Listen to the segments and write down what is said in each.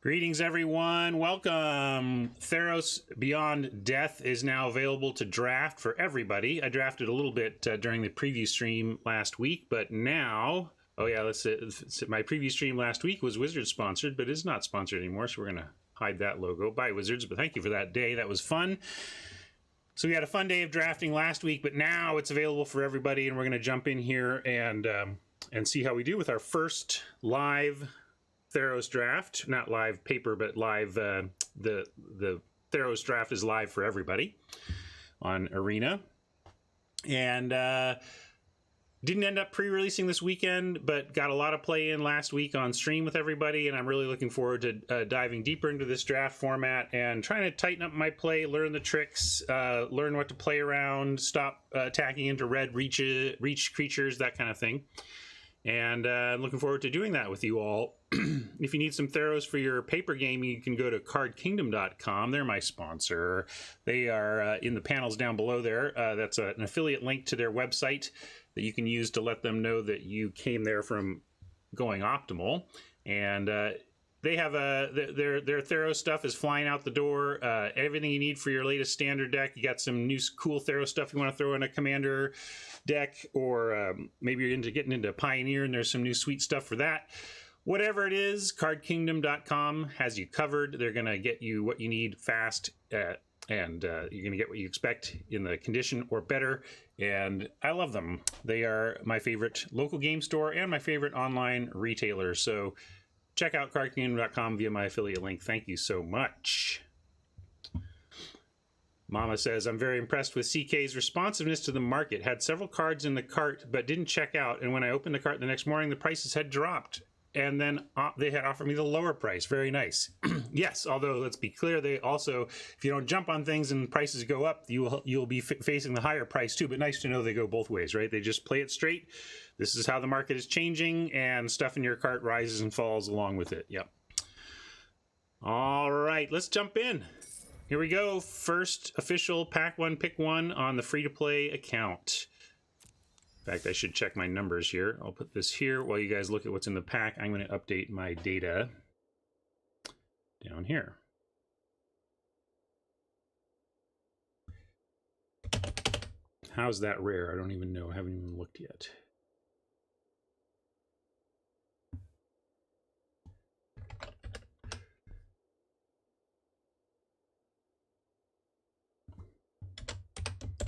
Greetings, everyone. Welcome. Theros Beyond Death is now available to draft for everybody. I drafted a little bit during the preview stream last week, but now, my preview stream last week was Wizards sponsored, but is not sponsored anymore, so we're going to hide that logo. Bye, Wizards, but thank you for that day. That was fun. So we had a fun day of drafting last week, but now it's available for everybody, and we're going to jump in here and see how we do with our first live Theros draft. Not live paper, but live. The Theros draft is live for everybody on Arena, and didn't end up pre-releasing this weekend, but got a lot of play in last week on stream with everybody, and I'm really looking forward to diving deeper into this draft format and trying to tighten up my play, learn the tricks, learn what to play around, stop attacking into red reach creatures, that kind of thing. And I'm looking forward to doing that with you all. If you need some Theros for your paper game, you can go to cardkingdom.com. They're my sponsor. They are in the panels down below there. That's an affiliate link to their website that you can use to let them know that you came there from Going Optimal. And they have their Theros stuff is flying out the door. Everything you need for your latest standard deck. You got some new cool Theros stuff you want to throw in a commander deck, or maybe you're getting into Pioneer and there's some new sweet stuff for that. Whatever it is, cardkingdom.com has you covered. They're going to get you what you need fast, and you're going to get what you expect in the condition or better. And I love them. They are my favorite local game store and my favorite online retailer. So check out cardkingdom.com via my affiliate link. Thank you so much. Mama says, I'm very impressed with CK's responsiveness to the market. Had several cards in the cart, but didn't check out. And when I opened the cart the next morning, the prices had dropped. And then they had offered me the lower price. Very nice. Yes, although let's be clear, they also, if you don't jump on things and prices go up, you'll be facing the higher price too. But nice to know they go both ways, right? They just play it straight. This is how the market is changing, and stuff in your cart rises and falls along with it. Yep. All right, let's jump in. Here we go. First official pack one, pick one on the free-to-play account. In fact, I should check my numbers here. I'll put this here while you guys look at what's in the pack. I'm going to update my data down here. How's that rare? I don't even know. I haven't even looked yet.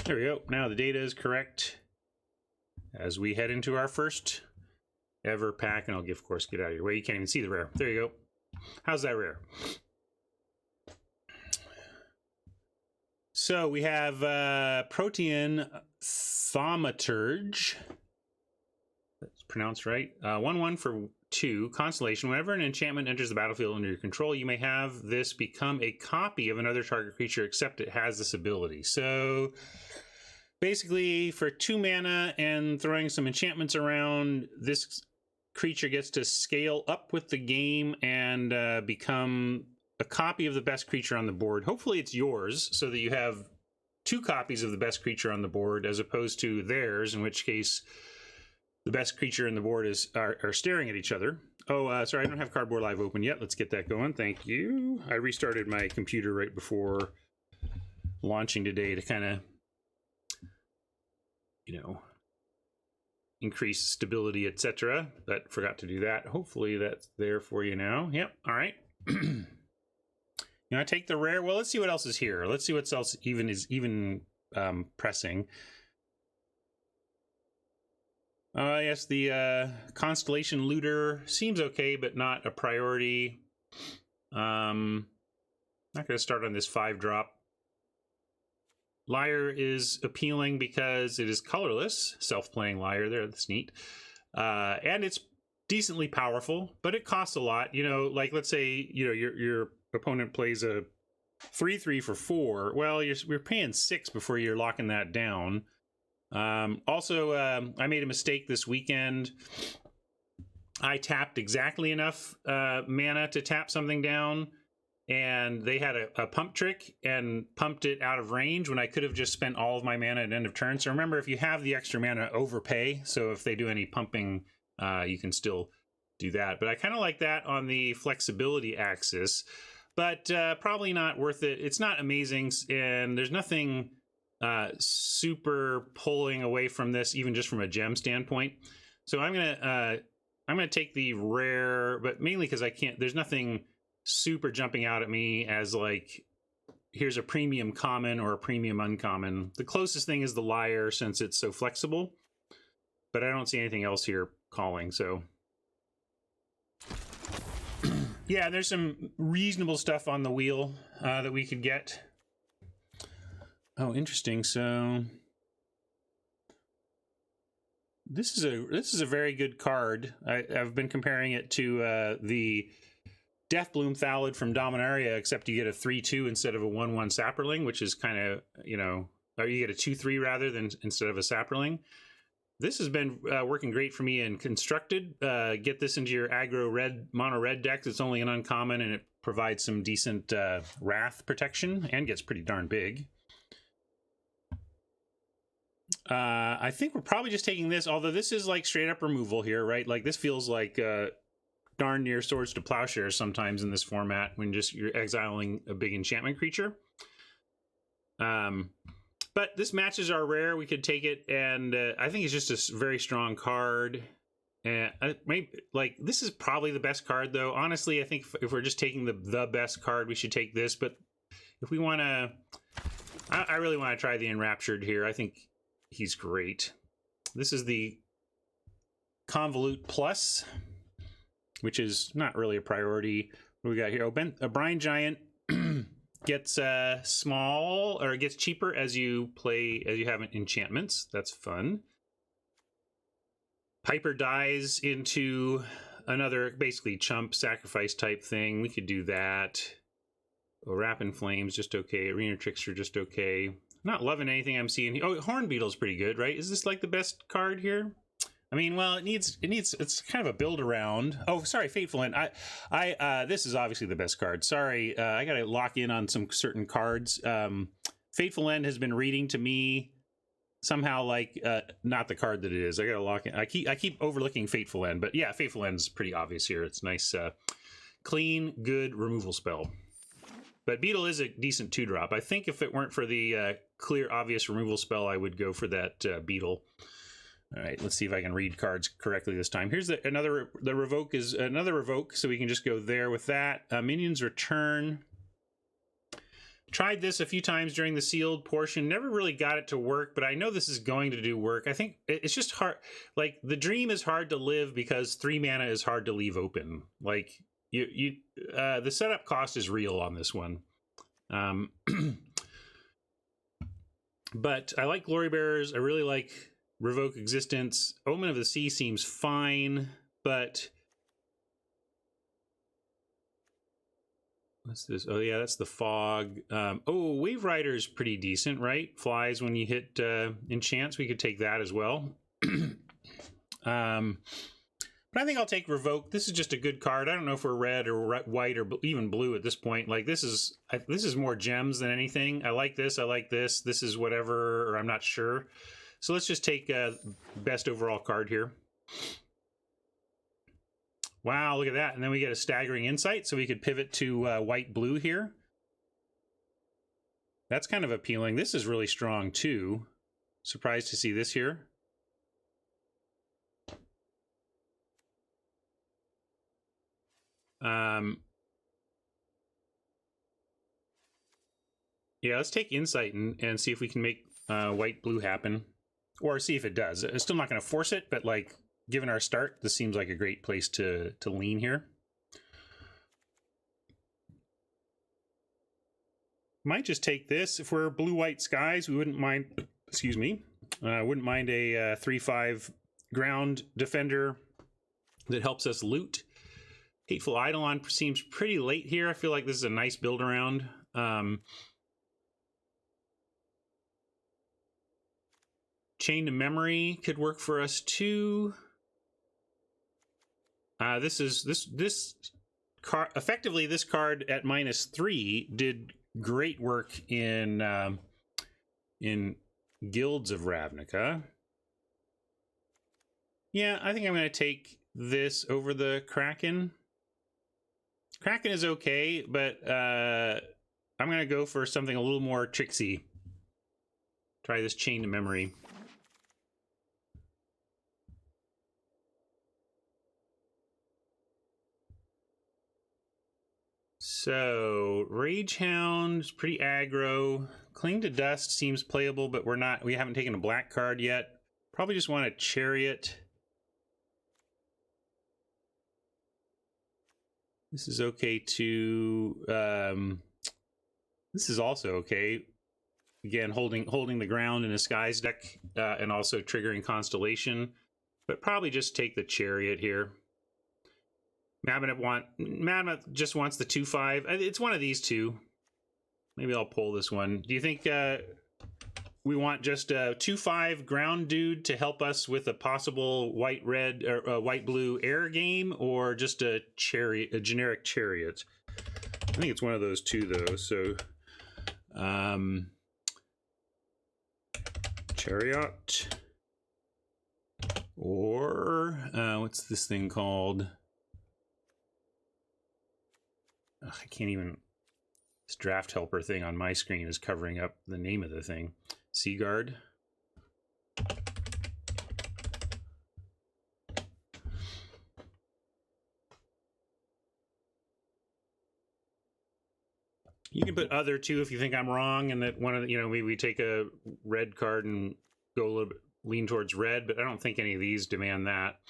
There we go. Now the data is correct as we head into our first ever pack. And I'll, of course, get out of your way. You can't even see the rare. There you go. How's that rare? So we have Protean Thaumaturge. That's pronounced right. 1/1 for 2. Constellation. Whenever an enchantment enters the battlefield under your control, you may have this become a copy of another target creature, except it has this ability. So basically, for 2 mana and throwing some enchantments around, this creature gets to scale up with the game and become a copy of the best creature on the board. Hopefully it's yours, so that you have 2 copies of the best creature on the board, as opposed to theirs, in which case the best creature in the board are staring at each other. Oh, sorry, I don't have Cardboard Live open yet. Let's get that going. Thank you. I restarted my computer right before launching today to kind of, increase stability, etc. But forgot to do that. Hopefully that's there for you now. Yep. All right. I take the rare. Well, let's see what else is here. Let's see what else is pressing. Yes, the Constellation Looter seems okay, but not a priority. Not going to start on this 5-drop. Liar is appealing because it is colorless. Self-playing Liar there, that's neat. And it's decently powerful, but it costs a lot. Like let's say, your opponent plays a 3/3 for 4. Well, you're paying 6 before you're locking that down. Also, I made a mistake this weekend. I tapped exactly enough mana to tap something down, and they had a pump trick and pumped it out of range when I could have just spent all of my mana at end of turn. So remember, if you have the extra mana, overpay. So if they do any pumping, you can still do that. But I kind of like that on the flexibility axis, but probably not worth it. It's not amazing, and there's nothing super pulling away from this, even just from a gem standpoint. So I'm gonna take the rare, but mainly because I can't. There's nothing super jumping out at me as like, here's a premium common or a premium uncommon. The closest thing is the Liar, since it's so flexible, but I don't see anything else here calling. So yeah, there's some reasonable stuff on the wheel that we could get. Oh, interesting. So this is a very good card. I've been comparing it to the Deathbloom Thallid from Dominaria, except you get a 3/2 instead of a 1/1 Saproling, which is kind of, you know, or you get a 2/3 rather than instead of a Saproling. This has been working great for me in Constructed. Get this into your aggro red, mono red decks. It's only an uncommon, and it provides some decent Wrath protection and gets pretty darn big. I think we're probably just taking this, although this is like straight up removal here, right? Like this feels like darn near Swords to Plowshares sometimes in this format when just you're exiling a big enchantment creature. But this matches our rare. We could take it, and I think it's just a very strong card. And this is probably the best card, though. Honestly, I think if we're just taking the best card, we should take this. But if we want to, I really want to try the Enraptured here. I think he's great. This is the Convolute Plus, which is not really a priority. What do we got here? A Brine Giant gets small, or gets cheaper as you have enchantments. That's fun. Piper dies into another basically chump sacrifice type thing. We could do that. Wrap in Flames, just okay. Arena Trickster, just okay. Not loving anything I'm seeing here. Oh, Horn Beetle's pretty good, right? Is this like the best card here? I mean, well, it's kind of a build around. Oh, sorry, Fateful End. This is obviously the best card. Sorry, I got to lock in on some certain cards. Fateful End has been reading to me somehow like not the card that it is. I got to lock in. I keep overlooking Fateful End, but yeah, Fateful End's pretty obvious here. It's nice, clean, good removal spell. But Beetle is a decent 2-drop. I think if it weren't for the clear, obvious removal spell, I would go for that Beetle. All right, let's see if I can read cards correctly this time. Here's the Revoke is another Revoke, so we can just go there with that. Minions Return. Tried this a few times during the sealed portion. Never really got it to work, but I know this is going to do work. I think it's just hard. Like, the dream is hard to live because 3 mana is hard to leave open. Like, the setup cost is real on this one. But I like Glory Bearers. I really like Revoke Existence. Omen of the Sea seems fine, but what's this? Oh yeah, that's the Fog. Oh, Wave Rider is pretty decent, right? Flies when you hit enchants. We could take that as well. But I think I'll take Revoke. This is just a good card. I don't know if we're red or white or even blue at this point. Like, this is more gems than anything. I like this. I like this. This is whatever, or I'm not sure. So let's just take best overall card here. Wow, look at that. And then we get a staggering insight, so we could pivot to white-blue here. That's kind of appealing. This is really strong, too. Surprised to see this here. Yeah, let's take Insight and see if we can make white-blue happen. Or see if it does. It's still not going to force it, but like, given our start, this seems like a great place to lean here. Might just take this. If we're blue-white skies, we wouldn't mind, excuse me, wouldn't mind a 3/5 ground defender that helps us loot. Hateful Eidolon seems pretty late here. I feel like this is a nice build around. Chain to Memory could work for us too. This card, effectively this card at -3 did great work in Guilds of Ravnica. Yeah, I think I'm going to take this over the Kraken. Kraken is okay, but I'm going to go for something a little more tricksy. Try this Chain to Memory. So, Ragehound is pretty aggro. Cling to Dust seems playable, but we haven't taken a black card yet. Probably just want a Chariot. This is okay too. This is also okay. Again, holding the ground in a Skies deck, and also triggering Constellation. But probably just take the Chariot here. Mammoth just wants the 2/5. It's one of these two. Maybe I'll pull this one. Do you think we want just a 2/5 ground dude to help us with a possible white-red or white-blue air game, or just a generic Chariot? I think it's one of those two, though. So, Chariot, or what's this thing called? Ugh, I can't even. This draft helper thing on my screen is covering up the name of the thing. Seaguard. You can put other too if you think I'm wrong, and that one of the, maybe we take a red card and go a little bit lean towards red, but I don't think any of these demand that.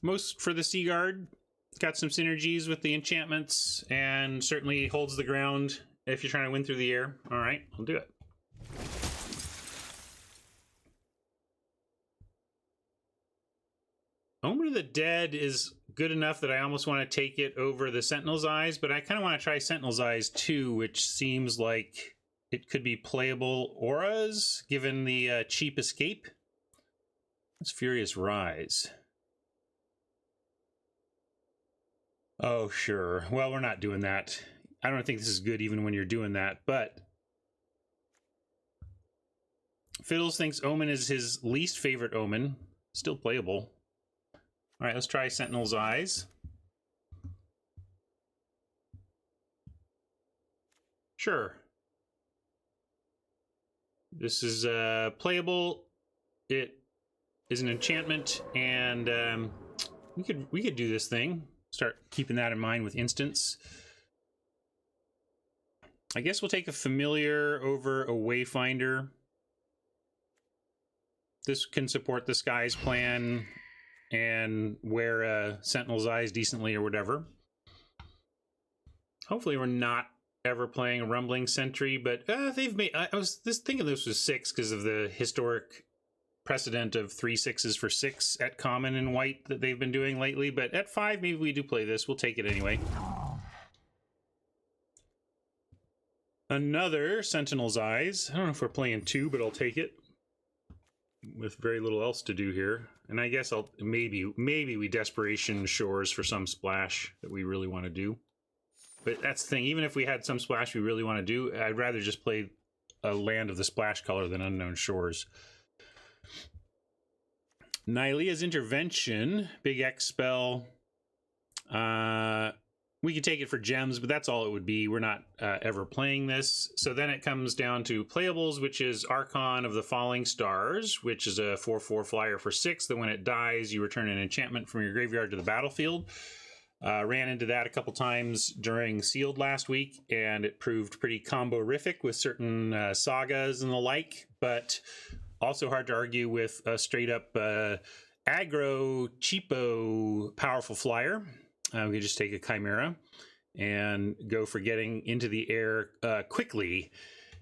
Most for the Seaguard. It's got some synergies with the enchantments and certainly holds the ground if you're trying to win through the air. All right, I'll do it. Omen of the Dead is good enough that I almost want to take it over the Sentinel's Eyes, but I kind of want to try Sentinel's Eyes too, which seems like it could be playable auras given the cheap escape. It's Furious Rise. Oh, sure. Well, we're not doing that. I don't think this is good even when you're doing that, but Fiddles thinks Omen is his least favorite Omen. Still playable. All right, let's try Sentinel's Eyes. Sure. This is playable. It is an enchantment, and we could do this thing. Start keeping that in mind with instants. I guess we'll take a familiar over a Wayfinder. This can support the Skies plan and wear a Sentinel's Eyes decently or whatever. Hopefully we're not ever playing a Rumbling Sentry, but they've made... I was thinking this was 6 because of the historic precedent of 3 6s for 6 at common in white that they've been doing lately, but at 5 maybe we do play this. We'll take it anyway. Another Sentinel's Eyes. I don't know if we're playing 2, but I'll take it with very little else to do here. And I guess I'll maybe we Desperation Shores for some splash that we really want to do. But that's the thing, even if we had some splash we really want to do, I'd rather just play a land of the splash color than Unknown Shores. Nylea's Intervention, big X spell. We could take it for gems, but that's all it would be. We're not ever playing this. So then it comes down to playables, which is Archon of the Falling Stars, which is a 4/4 flyer for 6, that when it dies, you return an enchantment from your graveyard to the battlefield. Ran into that a couple times during Sealed last week, and it proved pretty combo-rific with certain sagas and the like, but also hard to argue with a straight-up aggro, cheapo, powerful flyer. We could just take a Chimera and go for getting into the air quickly,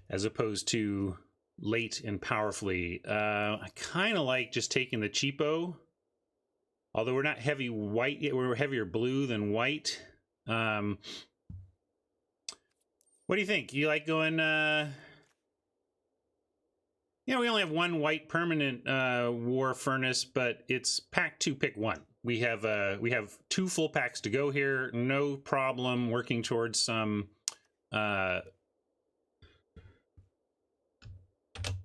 as opposed to late and powerfully. I kind of like just taking the cheapo, although we're not heavy white yet. We're heavier blue than white. What do you think? You like going... we only have one white permanent War Furnace, but it's pack 2, pick 1. We have 2 full packs to go here. No problem working towards some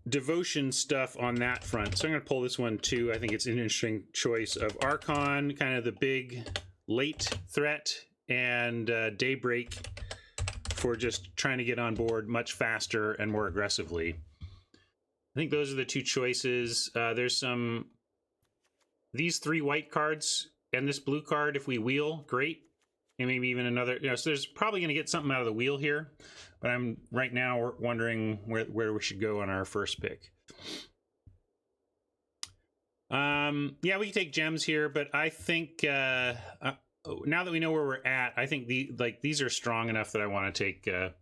devotion stuff on that front. So I'm going to pull this one too. I think it's an interesting choice of Archon, kind of the big late threat, and Daybreak for just trying to get on board much faster and more aggressively. I think those are the two choices. There's these 3 white cards and this blue card, if we wheel, great. And maybe even another, so there's probably going to get something out of the wheel here. But I'm right now wondering where we should go on our first pick. Yeah, we can take gems here, but I think now that we know where we're at, I think these are strong enough that I want to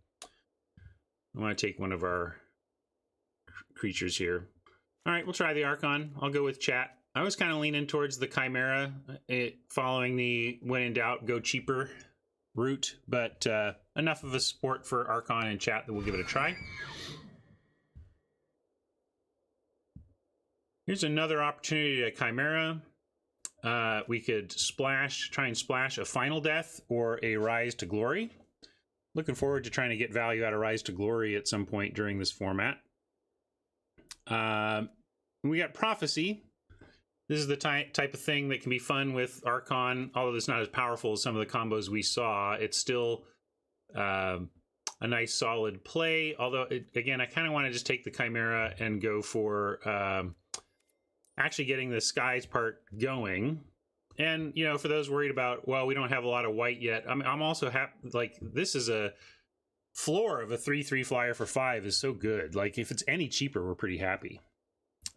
take one of our creatures here. All right, we'll try the Archon. I'll go with chat. I was kind of leaning towards the Chimera, following the when in doubt, go cheaper route, but enough of a support for Archon in chat that we'll give it a try. Here's another opportunity to Chimera. We could try and splash a Final Death or a Rise to Glory. Looking forward to trying to get value out of Rise to Glory at some point during this format. We got Prophecy. This is the type of thing that can be fun with Archon, although it's not as powerful as some of the combos we saw. It's still a nice solid play, although, again, I kind of want to just take the Chimera and go for actually getting the Skies part going. And, for those worried about, well, we don't have a lot of white yet, I'm also happy, like, this is a floor of a 3/3 flyer for 5 is so good. Like, if it's any cheaper, we're pretty happy.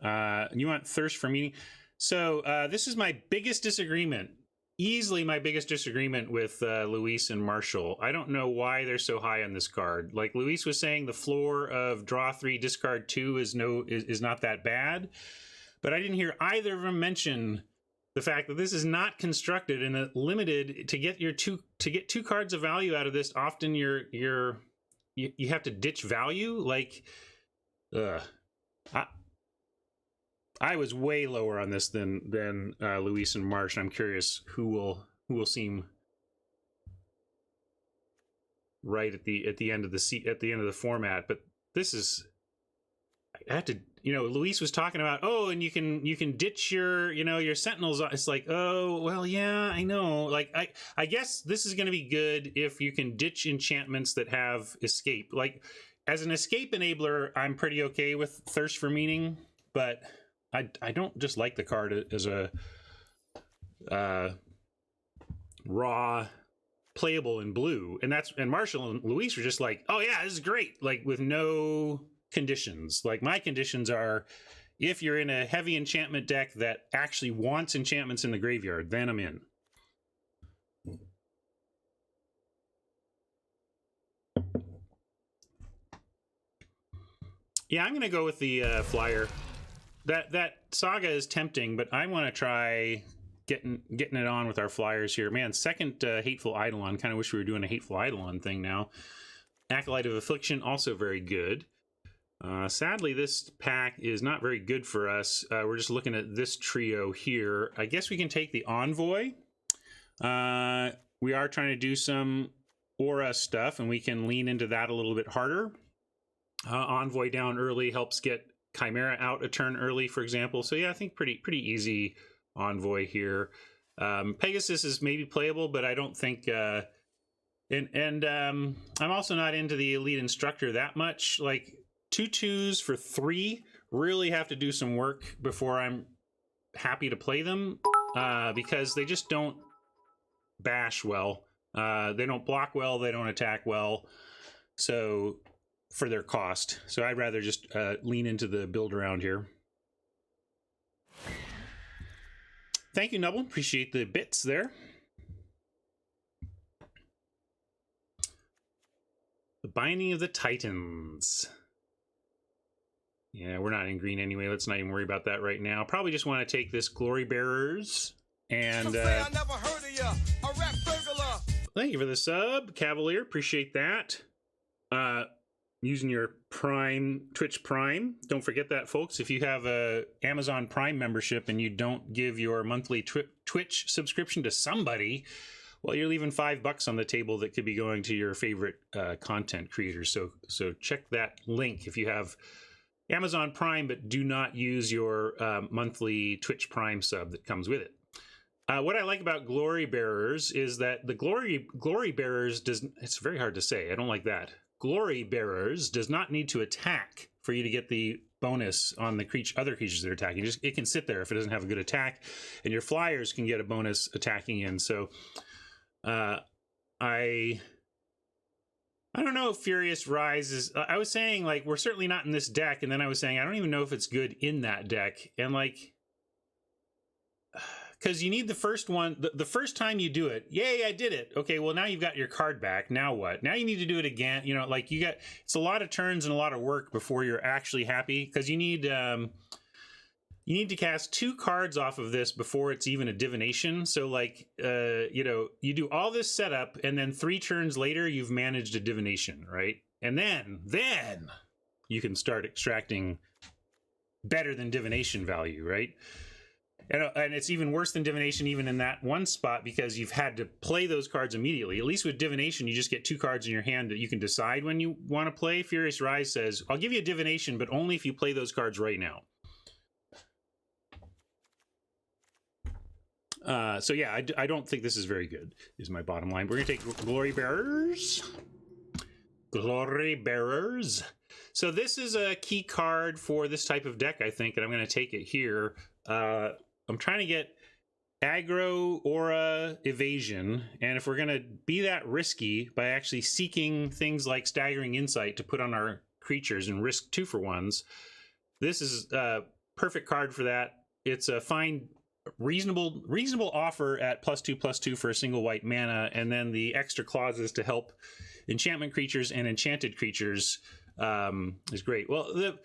You want Thirst for Meaning? So this is my biggest disagreement, easily my biggest disagreement with Luis and Marshall. I don't know why they're so high on this card. Like Luis was saying, the floor of draw 3, discard 2 is not that bad, but I didn't hear either of them mention the fact that this is not constructed in a limited to get two cards of value out of this. Often you have to ditch value. Like, I was way lower on this than Luis and Marsh. I'm curious who will seem right at the end of the format. But this is, I had to, Luis was talking about, and you can ditch your Sentinels. It's like, oh well, yeah, I know. Like I guess this is going to be good if you can ditch enchantments that have escape. Like as an escape enabler, I'm pretty okay with Thirst for Meaning, but I don't just like the card as a raw playable in blue. And Marshall and Luis were just like, oh yeah, this is great. Like with no conditions. Like my conditions are, if you're in a heavy enchantment deck that actually wants enchantments in the graveyard, then I'm in. Yeah, I'm going to go with the flyer. That Saga is tempting, but I want to try getting it on with our flyers here. Man, second Hateful Eidolon. Kind of wish we were doing a Hateful Eidolon thing now. Acolyte of Affliction, also very good. Sadly, this pack is not very good for us. We're just looking at this trio here. I guess we can take the Envoy. We are trying to do some aura stuff, and we can lean into that a little bit harder. Envoy down early helps get Chimera out a turn early, for example. So yeah, I think pretty easy Envoy here. Pegasus is maybe playable, but I don't think. I'm also not into the Elite Instructor that much. Like 2/2s for 3 really have to do some work before I'm happy to play them, because they just don't bash well. They don't block well. They don't attack well. So for their cost. So I'd rather just lean into the build around here. Thank you, Nubble. Appreciate the bits there. The Binding of the Titans. Yeah, we're not in green anyway. Let's not even worry about that right now. Probably just want to take this Glory Bearers and I never heard of ya. A rap burglar. Thank you for the sub, Cavalier. Appreciate that. Using your Twitch Prime. Don't forget that, folks. If you have a Amazon Prime membership and you don't give your monthly Twitch subscription to somebody, well, you're leaving $5 on the table that could be going to your favorite content creators. So check that link if you have Amazon Prime, but do not use your monthly Twitch Prime sub that comes with it. What I like about Glory Bearers is that the Glory Bearers it's very hard to say. I don't like that. Glory Bearers does not need to attack for you to get the bonus on the other creatures that are attacking. It can sit there if it doesn't have a good attack, and your flyers can get a bonus attacking in. So I don't know if Furious Rise is... I was saying, like, we're certainly not in this deck, and then I was saying I don't even know if it's good in that deck. And, like... Because you need the first one, the first time you do it, yay, I did it. Okay, well, now you've got your card back. Now what? Now you need to do it again. You know, like it's a lot of turns and a lot of work before you're actually happy. Because you need to cast 2 cards off of this before it's even a divination. So, like, you know, you do all this setup, and then 3 turns later, you've managed a divination, right? And then you can start extracting better than divination value, right? And it's even worse than divination even in that one spot because you've had to play those cards immediately. At least with divination, you just get 2 cards in your hand that you can decide when you want to play. Furious Rise says, I'll give you a divination, but only if you play those cards right now. So yeah, I don't think this is very good, is my bottom line. We're going to take Glory Bearers. Glory Bearers. So this is a key card for this type of deck, I think, and I'm going to take it here. I'm trying to get aggro, aura, evasion, and if we're going to be that risky by actually seeking things like Staggering Insight to put on our creatures and risk 2-for-1s, this is a perfect card for that. It's a fine, reasonable offer at +2/+2 for a single white mana, and then the extra clauses to help enchantment creatures and enchanted creatures is great. Well, the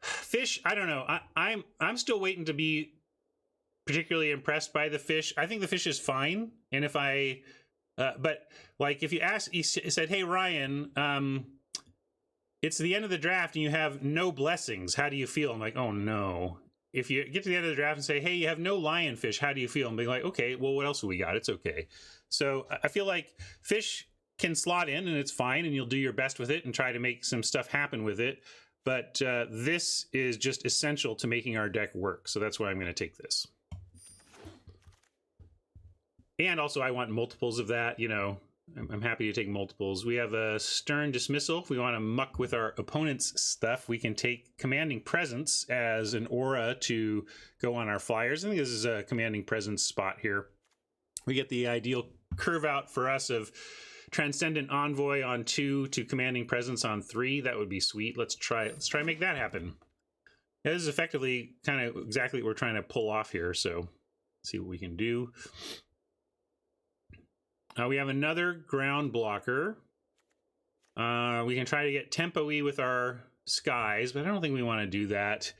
fish, I don't know. I'm still waiting to be particularly impressed by the fish. I think the fish is fine, and if but like if you ask, he said, "Hey Ryan, it's the end of the draft and you have no blessings. How do you feel?" I'm like, "Oh no." If you get to the end of the draft and say, "Hey, you have no lionfish. How do you feel?" I'm like, "Okay, well, what else have we got? It's okay." So I feel like fish can slot in and it's fine, and you'll do your best with it and try to make some stuff happen with it. But this is just essential to making our deck work. So that's why I'm going to take this. And also I want multiples of that, you know. I'm happy to take multiples. We have a Stern Dismissal. If we want to muck with our opponent's stuff, we can take Commanding Presence as an aura to go on our flyers. I think this is a Commanding Presence spot here. We get the ideal curve out for us of Transcendent Envoy on 2 to Commanding Presence on 3. That would be sweet. Let's try and make that happen. Yeah, this is effectively kind of exactly what we're trying to pull off here. So let's see what we can do. We have another ground blocker. We can try to get tempo-y with our skies, but I don't think we want to do that.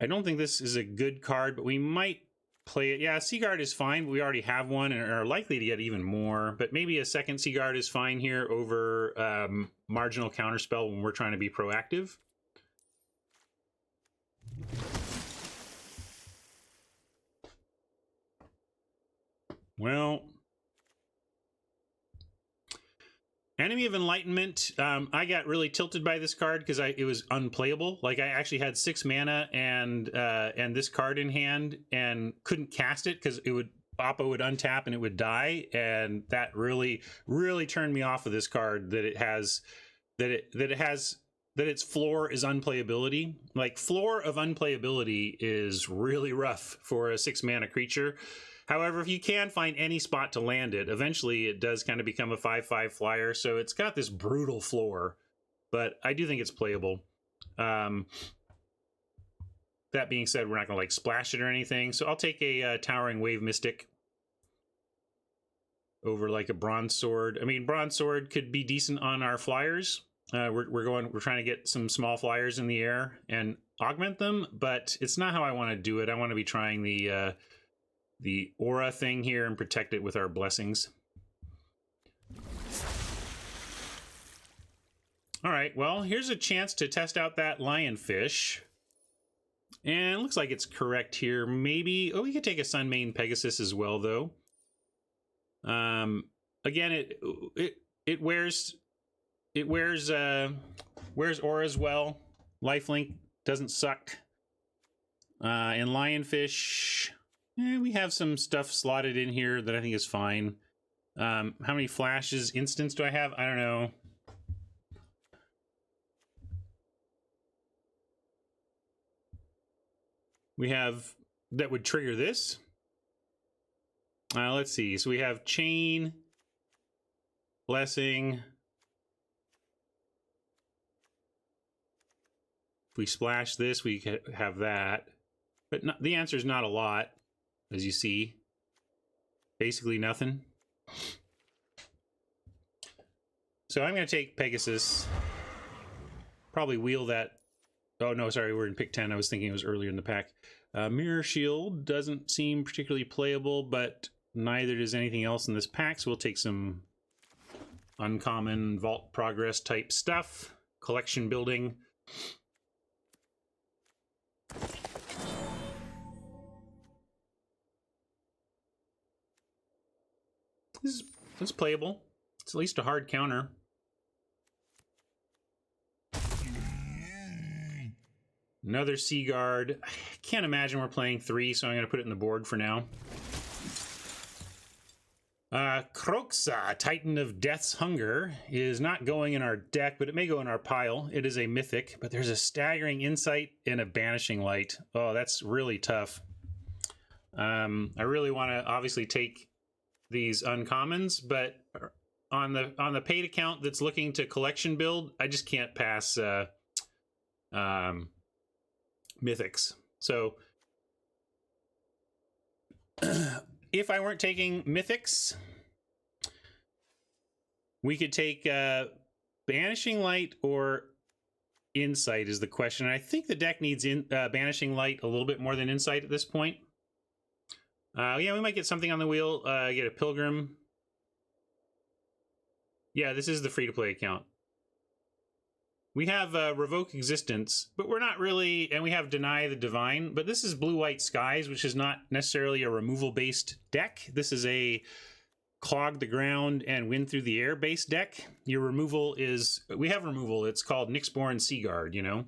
I don't think this is a good card, but we might play it. Yeah, Seaguard is fine, but we already have one and are likely to get even more. But maybe a second Seaguard is fine here over marginal counterspell when we're trying to be proactive. Well, Enemy of Enlightenment, I got really tilted by this card because it was unplayable. Like, I actually had 6 mana and this card in hand and couldn't cast it because Oppo would untap and it would die, and that really turned me off of this card. That its floor is unplayability. Like, floor of unplayability is really rough for a 6 mana creature. However, if you can find any spot to land it, eventually it does kind of become a 5/5 flyer. So it's got this brutal floor, but I do think it's playable. That being said, we're not going to like splash it or anything. So I'll take a Towering Wave Mystic over like a Bronze Sword. I mean, Bronze Sword could be decent on our flyers. We're trying to get some small flyers in the air and augment them, but it's not how I want to do it. I want to be trying the aura thing here and protect it with our blessings. All right, well, here's a chance to test out that lionfish. And it looks like it's correct here. Maybe, we could take a Sunmane Pegasus as well, though. Again, it wears auras well. Lifelink doesn't suck. In Lionfish, we have some stuff slotted in here that I think is fine. How many flashes instants do I have? I don't know. We have that would trigger this. Let's see. So we have Chain, Blessing. If we splash this, we have that. But the answer is not a lot, as you see. Basically nothing. So I'm going to take Pegasus. Probably wheel that. Oh, no, sorry, we're in pick 10. I was thinking it was earlier in the pack. Mirror Shield doesn't seem particularly playable, but neither does anything else in this pack, so we'll take some uncommon Vault Progress type stuff. Collection building. This is playable. It's at least a hard counter. Another Seaguard. I can't imagine we're playing 3, so I'm going to put it in the board for now. Kroxa, Titan of Death's Hunger, is not going in our deck, but it may go in our pile. It is a mythic, but there's a Staggering Insight and a Banishing Light. Oh, that's really tough. I really want to obviously take these uncommons, but on the paid account that's looking to collection build, I just can't pass mythics. So if I weren't taking mythics, we could take Banishing Light or Insight is the question. I think the deck needs Banishing Light a little bit more than Insight at this point. Yeah, we might get something on the wheel. Get a Pilgrim. Yeah, this is the free-to-play account. We have Revoke Existence, but we're not really... And we have Deny the Divine, but this is Blue-White Skies, which is not necessarily a removal-based deck. This is a Clog the Ground and Win Through the Air-based deck. Your removal is... We have removal. It's called Nyxborn Seaguard, you know?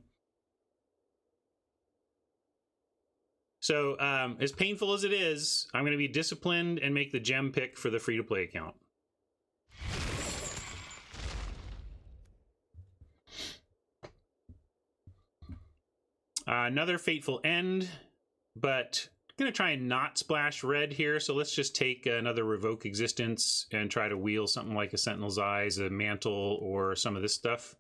So, as painful as it is, I'm going to be disciplined and make the gem pick for the free-to-play account. Another Fateful End, but I'm going to try and not splash red here, so let's just take another Revoke Existence and try to wheel something like a Sentinel's Eyes, a Mantle, or some of this stuff.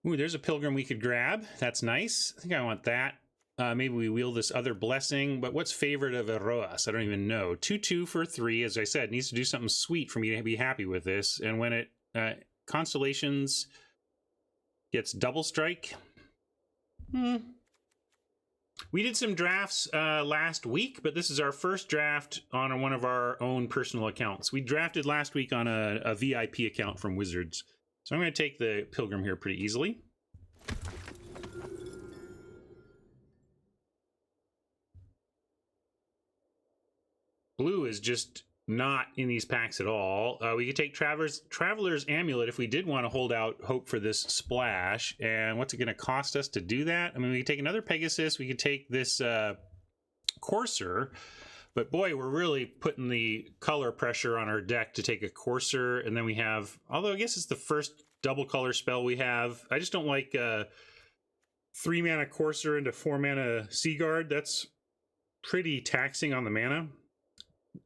Ooh, there's a Pilgrim we could grab. That's nice. I think I want that. Maybe we wheel this other Blessing, but what's favorite of Eroas? I don't even know. 2/2 for 3, as I said, needs to do something sweet for me to be happy with this. And when it Constellations gets double strike. We did some drafts last week, but this is our first draft on one of our own personal accounts. We drafted last week on a VIP account from Wizards. So I'm going to take the Pilgrim here pretty easily. Blue is just not in these packs at all. We could take Traveler's Amulet if we did want to hold out hope for this splash. And what's it going to cost us to do that? I mean, we could take another Pegasus. We could take this Courser. But boy, we're really putting the color pressure on our deck to take a Courser. And then we have, although I guess it's the first double color spell we have. I just don't like 3-mana Courser into 4-mana Seaguard. That's pretty taxing on the mana.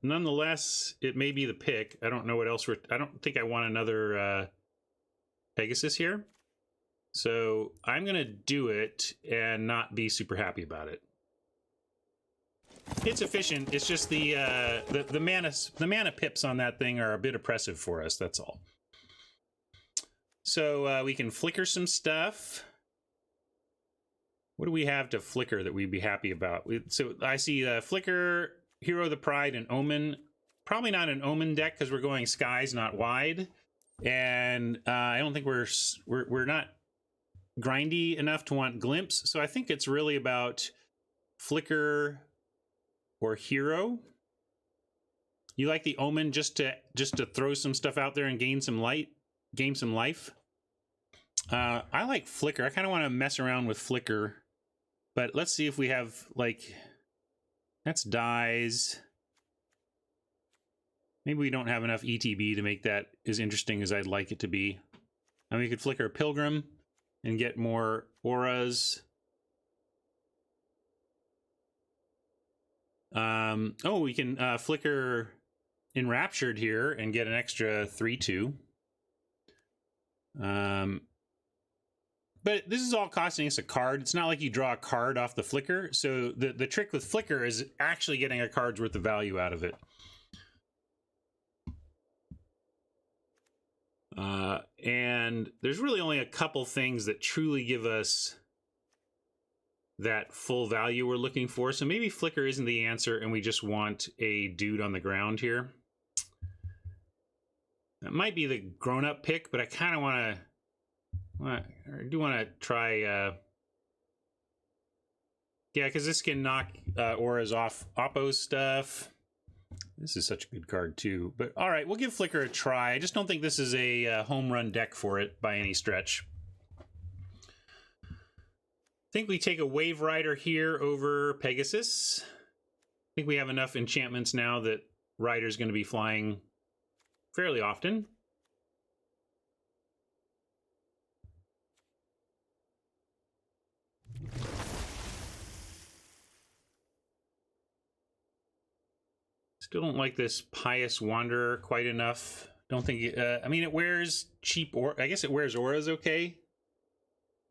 Nonetheless, it may be the pick. I don't know what else I don't think I want another Pegasus here. So I'm going to do it and not be super happy about it. It's efficient. It's just the mana pips on that thing are a bit oppressive for us. That's all. So we can flicker some stuff. What do we have to flicker that we'd be happy about? So I see Flicker, Hero of the Pride, and Omen. Probably not an Omen deck because we're going skies, not wide. And I don't think we're not grindy enough to want glimpse. So I think it's really about flicker or hero. You like the omen just to throw some stuff out there and gain some life. I like flicker. I kind of want to mess around with flicker, but let's see if we have like, that's dies. Maybe we don't have enough ETB to make that as interesting as I'd like it to be. And we could flicker Pilgrim and get more auras. Oh, we can flicker Enraptured here and get an extra 3/2. But this is all costing us a card. It's not like you draw a card off the flicker. So the trick with flicker is actually getting a card's worth of value out of it. And there's really only a couple things that truly give us that full value we're looking for. So maybe flicker isn't the answer and we just want a dude on the ground here. That might be the grown-up pick, but I kind of want to try yeah, because this can knock auras off Oppo's stuff. This is such a good card too. But all right, we'll give flicker a try. I just don't think this is a home run deck for it by any stretch. I think we take a Wave Rider here over Pegasus. I think we have enough enchantments now that Rider's going to be flying fairly often. Still don't like this Pious Wanderer quite enough. Don't think, I mean, it wears cheap, or I guess it wears auras okay.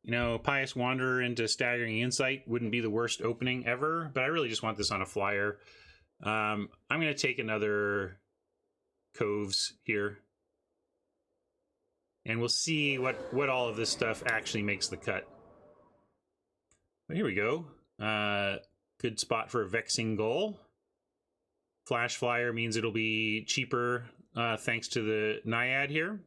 You know, Pious Wanderer into Staggering Insight wouldn't be the worst opening ever, but I really just want this on a flyer. I'm going to take another Coves here. And we'll see what all of this stuff actually makes the cut. But here we go. Good spot for a Vexing Goal. Flash Flyer means it'll be cheaper thanks to the Naiad here.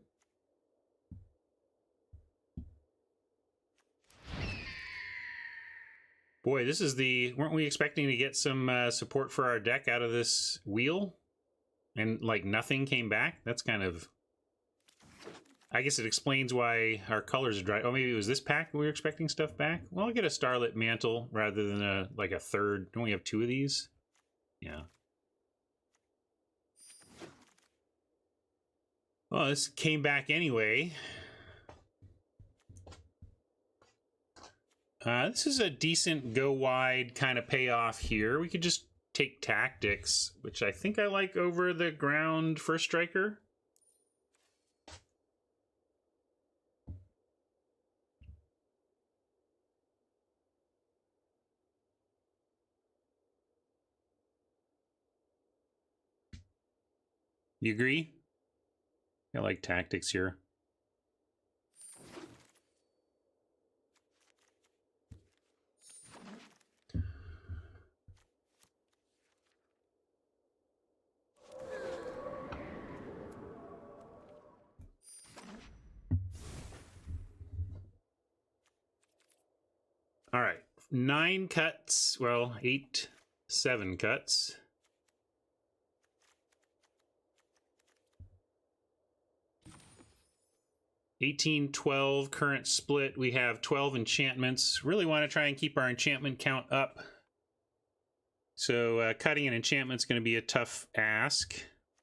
Boy, this is the... Weren't we expecting to get some support for our deck out of this wheel? And, like, nothing came back? That's kind of... I guess it explains why our colors are dry. Oh, maybe it was this pack we were expecting stuff back? Well, I'll get a Starlit Mantle rather than a third. Don't we have 2 of these? Yeah. Well, this came back anyway. This is a decent go wide kind of payoff here. We could just take Tactics, which I think I like over the ground First Striker. You agree? I like Tactics here. All right, 9 cuts. Well, 7 cuts. $18-12 current split. We have 12 enchantments. Really want to try and keep our enchantment count up. So cutting an enchantment is going to be a tough ask.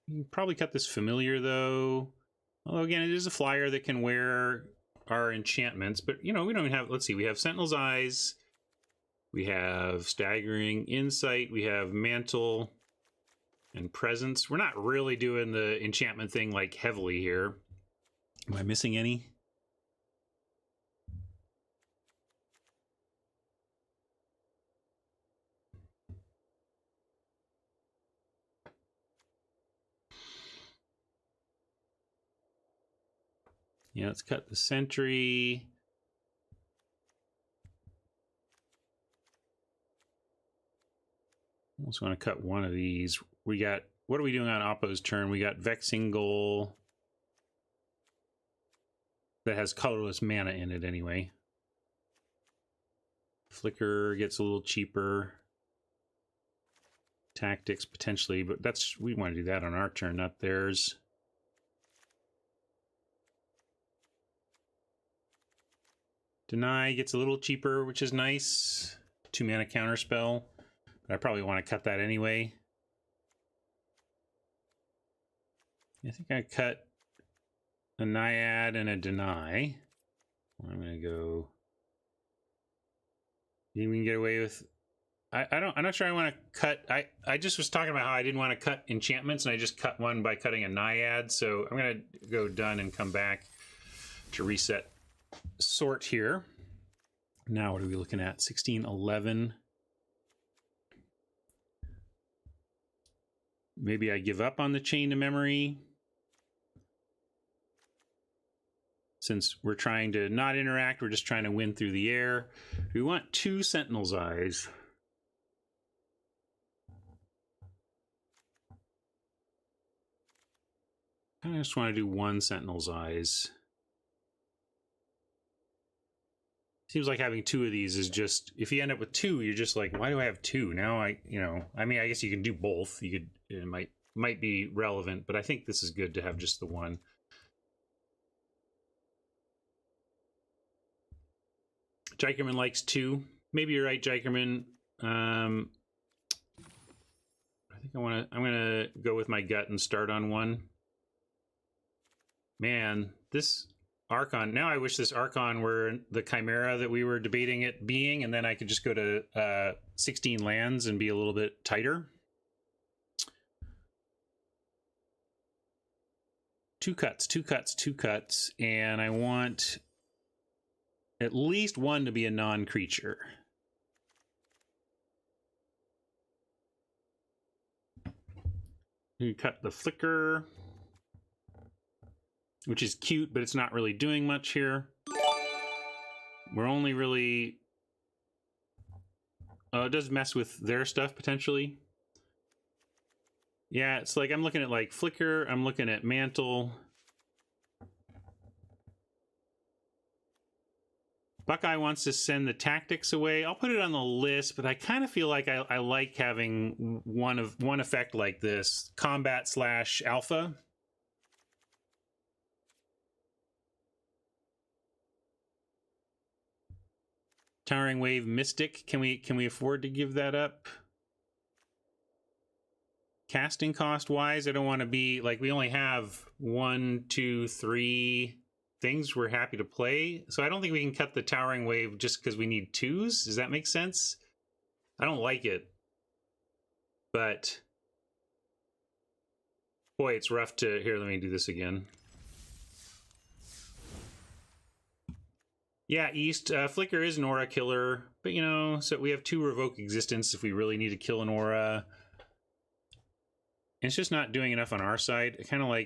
You can probably cut this familiar though. Although again, it is a flyer that can wear our enchantments. But you know, we don't have. Let's see. We have Sentinel's Eyes. We have Staggering Insight. We have Mantle and Presence. We're not really doing the enchantment thing like heavily here. Am I missing any? Yeah, let's cut the Sentry. I also want to cut one of these. We got, what are we doing on Oppo's turn? We got Vexing Goal. That has colorless mana in it anyway. Flicker gets a little cheaper. Tactics potentially, but we want to do that on our turn, not theirs. Deny gets a little cheaper, which is nice. 2 mana counterspell. But I probably want to cut that anyway. I think I cut a Naiad and a Deny. I'm gonna go. Think we can get away with. I'm not sure I want to cut. I just was talking about how I didn't want to cut enchantments, and I just cut one by cutting a Naiad. So I'm gonna go done and come back to reset sort here. Now what are we looking at? 1611. Maybe I give up on the chain to memory. Since we're trying to not interact, we're just trying to win through the air. We want 2 Sentinel's Eyes. I just want to do 1 Sentinel's Eyes. Seems like having 2 of these is just, if you end up with 2, you're just like, why do I have 2? Now I mean, I guess you can do both. It might be relevant, but I think this is good to have just the 1. Jikerman likes 2. Maybe you're right, Jikerman. I think I'm gonna go with my gut and start on 1. Man, this Archon, now I wish this Archon were the Chimera that we were debating it being, and then I could just go to 16 lands and be a little bit tighter. 2 cuts, 2 cuts, 2 cuts, and I want at least 1 to be a non-creature. You cut the Flicker, which is cute, but it's not really doing much here. We're only really... Oh, it does mess with their stuff, potentially. Yeah, it's like I'm looking at, like, Flicker, I'm looking at Mantle. Buckeye wants to send the tactics away. I'll put it on the list, but I kind of feel like I like having one effect like this. Combat / alpha. Towering Wave Mystic. Can we afford to give that up? Casting cost wise, I don't want to be like, we only have 1, 2, 3 things we're happy to play. So I don't think we can cut the Towering Wave just because we need 2s. Does that make sense? I don't like it. But boy, it's rough to... Here, let me do this again. Yeah, East. Flicker is an aura killer, but you know, so we have 2 Revoke Existence if we really need to kill an aura. And it's just not doing enough on our side. I kind of want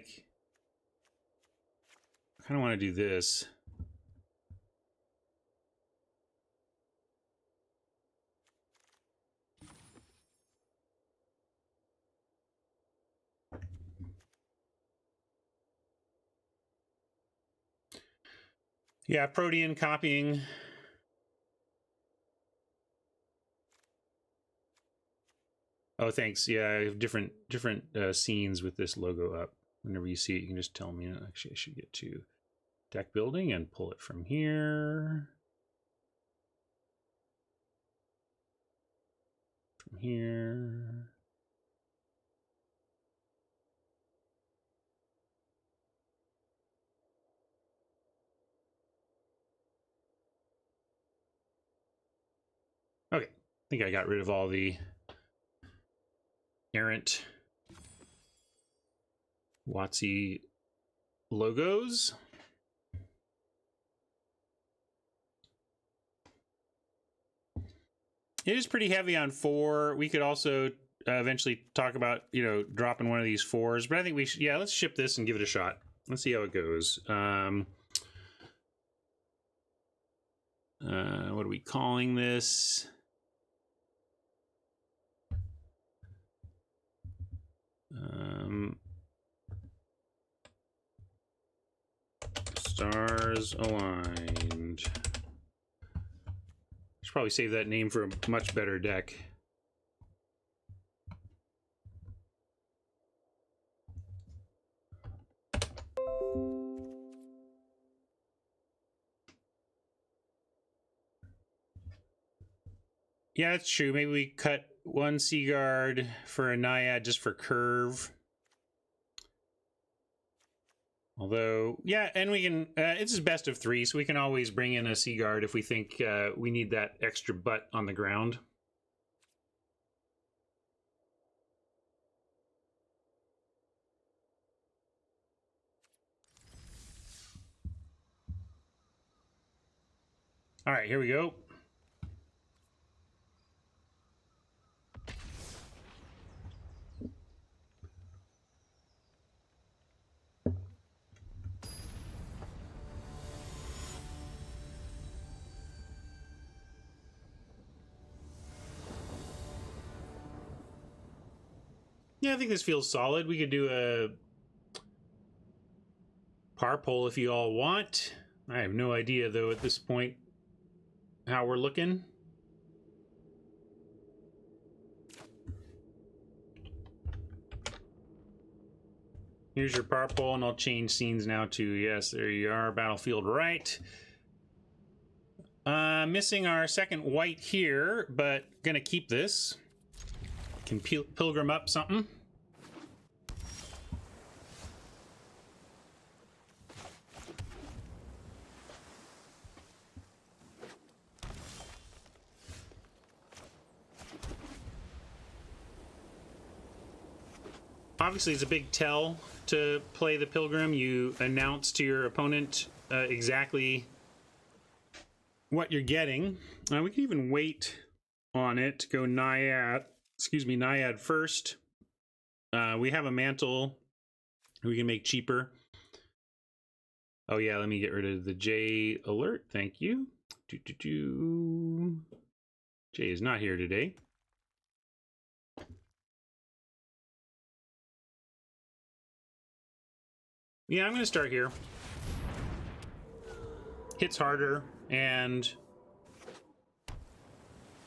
to do this. Yeah, Protean copying. Oh, thanks. Yeah, I have different scenes with this logo up. Whenever you see it, you can just tell me. Actually, I should get to deck building and pull it from here. From here. Okay, I think I got rid of all the errant WotC logos. It is pretty heavy on 4. We could also eventually talk about, you know, dropping one of these 4s, but I think we should, yeah, let's ship this and give it a shot. Let's see how it goes. What are we calling this? Stars aligned. Should probably save that name for a much better deck. Yeah, that's true. Maybe we cut one Seaguard for a Naiad just for curve. Although, yeah, and we can, it's just best of 3, so we can always bring in a Seaguard if we think we need that extra butt on the ground. All right, here we go. Yeah, I think this feels solid. We could do a par poll if you all want. I have no idea, though, at this point, how we're looking. Here's your par poll, and I'll change scenes now to, yes, there you are, Battlefield Right. Missing our second white here, but gonna keep this. Can pilgrim up something. Obviously, it's a big tell to play the pilgrim. You announce to your opponent exactly what you're getting. We can even wait on it to go Naiad. Excuse me, Naiad first. We have a mantle we can make cheaper. Oh yeah, let me get rid of the J alert. Thank you. Jay is not here today. Yeah, I'm going to start here. Hits harder, and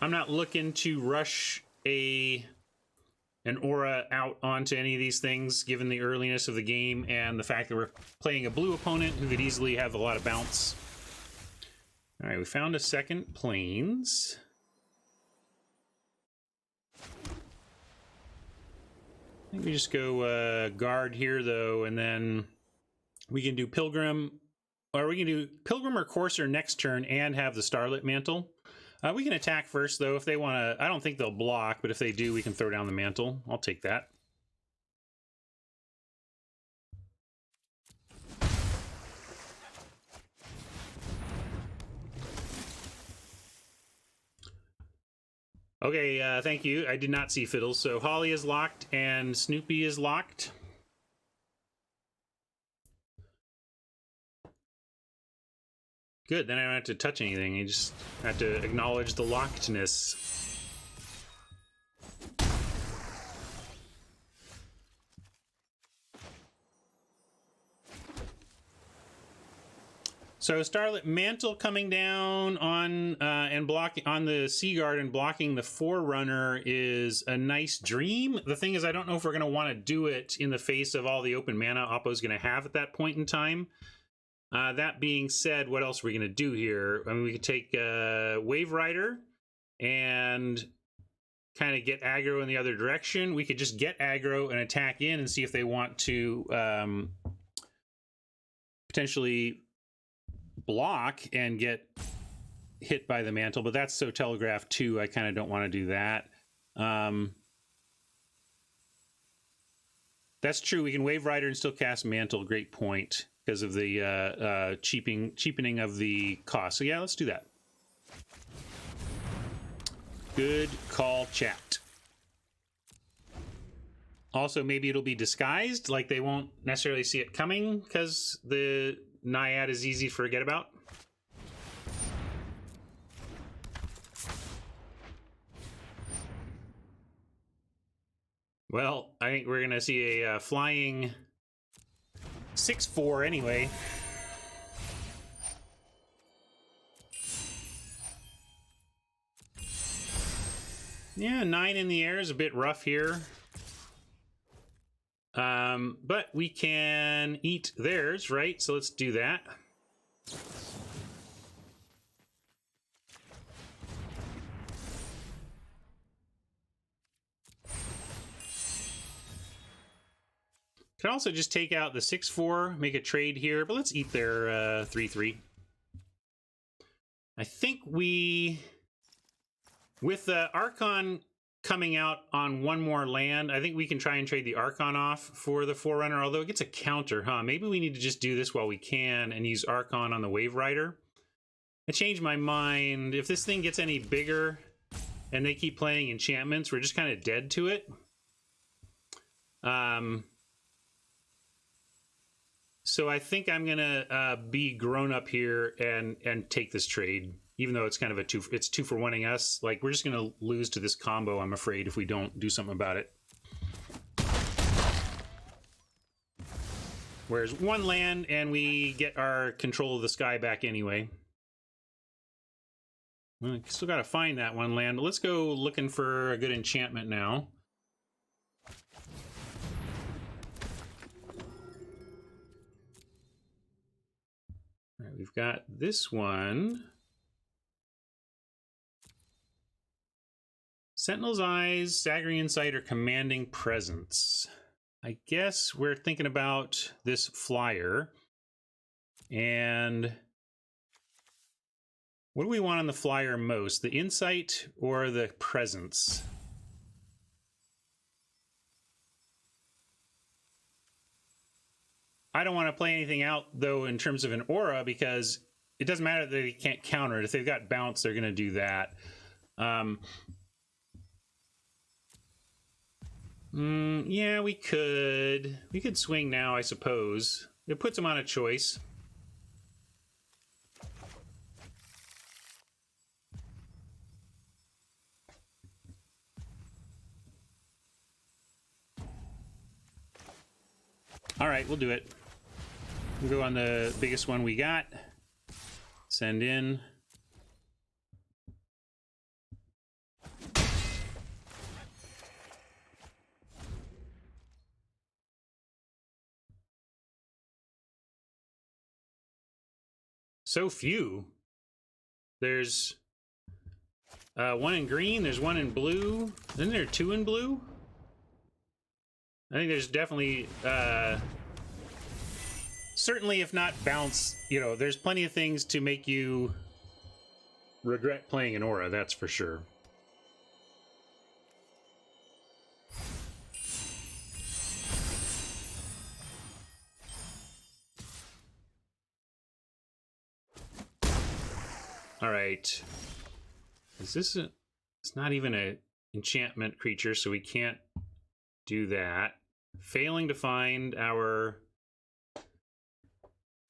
I'm not looking to rush an aura out onto any of these things, given the earliness of the game and the fact that we're playing a blue opponent who could easily have a lot of bounce. All right, we found a second plains. I think we just go guard here, though, and then we can do Pilgrim, or we can do Pilgrim or Courser next turn and have the Starlit Mantle. We can attack first, though, if they want to. I don't think they'll block, but if they do, we can throw down the Mantle. I'll take that. Okay, thank you. I did not see Fiddles. So Holly is locked and Snoopy is locked. Good, then I don't have to touch anything. I just have to acknowledge the lockedness. So Starlit Mantle coming down on and blocking on the Seaguard and blocking the Forerunner is a nice dream. The thing is, I don't know if we're going to want to do it in the face of all the open mana Oppo's going to have at that point in time. That being said, what else are we going to do here? I mean, we could take Wave Rider and kind of get aggro in the other direction. We could just get aggro and attack in and see if they want to potentially block and get hit by the Mantle, but that's so telegraphed too. I kind of don't want to do that. That's true. We can Wave Rider and still cast Mantle. Great point, because of the cheapening of the cost. So yeah, let's do that. Good call, chat. Also, maybe it'll be disguised, like they won't necessarily see it coming because the Naiad is easy to forget about. Well, I think we're going to see a flying 6/4 anyway. Yeah, 9 in the air is a bit rough here. But we can eat theirs, right? So let's do that. Could also just take out the 6-4, make a trade here, but let's eat their 3-3. I think we, with the Archon coming out on one more land, I think we can try and trade the Archon off for the Forerunner, although it gets a counter, huh? Maybe we need to just do this while we can and use Archon on the Wave Rider. I changed my mind. If this thing gets any bigger and they keep playing enchantments, we're just kind of dead to it. So I think I'm gonna be grown up here and take this trade, even though it's kind of a it's 2-for-1ing us. Like, we're just gonna lose to this combo, I'm afraid, if we don't do something about it. Whereas one land and we get our control of the sky back anyway. Well, still gotta find that one land. Let's go looking for a good enchantment now. All right, we've got this one. Sentinel's Eyes, Staggering Insight, or Commanding Presence. I guess we're thinking about this flyer. And what do we want on the flyer most? The Insight or the Presence? I don't want to play anything out, though, in terms of an aura, because it doesn't matter that they can't counter it. If they've got bounce, they're going to do that. Yeah, we could swing now, I suppose. It puts them on a choice. All right, we'll do it. We'll go on the biggest one we got. Send in. So few. There's one in green, there's one in blue. Isn't there 2 in blue? I think there's definitely, certainly if not bounce, you know, there's plenty of things to make you regret playing an aura, that's for sure. All right. Is this a... It's not even a enchantment creature, so we can't do that. Failing to find our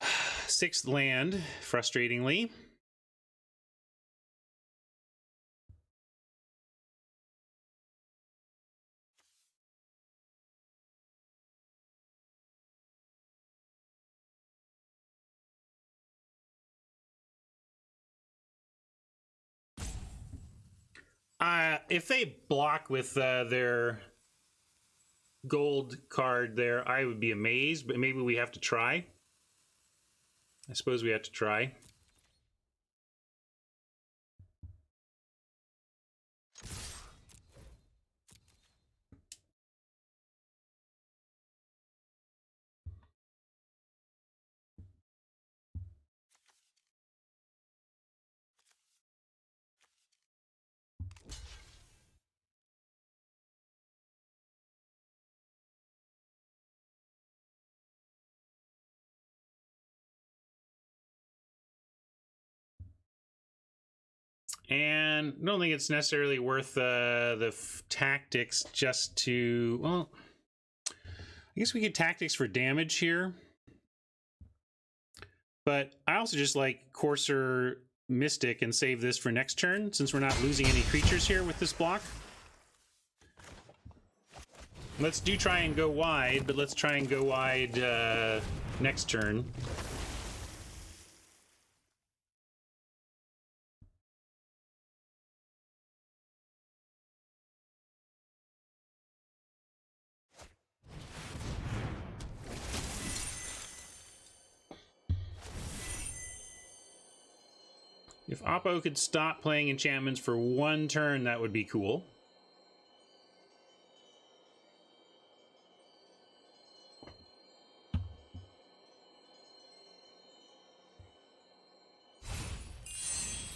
6th land, frustratingly. If they block with their gold card there, I would be amazed, but maybe we have to try. I suppose we have to try. And I don't think it's necessarily worth the tactics just to... Well, I guess we get tactics for damage here. But I also just like Courser Mystic and save this for next turn, since we're not losing any creatures here with this block. Let's try and go wide, but let's try and go wide next turn. If Oppo could stop playing enchantments for one turn, that would be cool.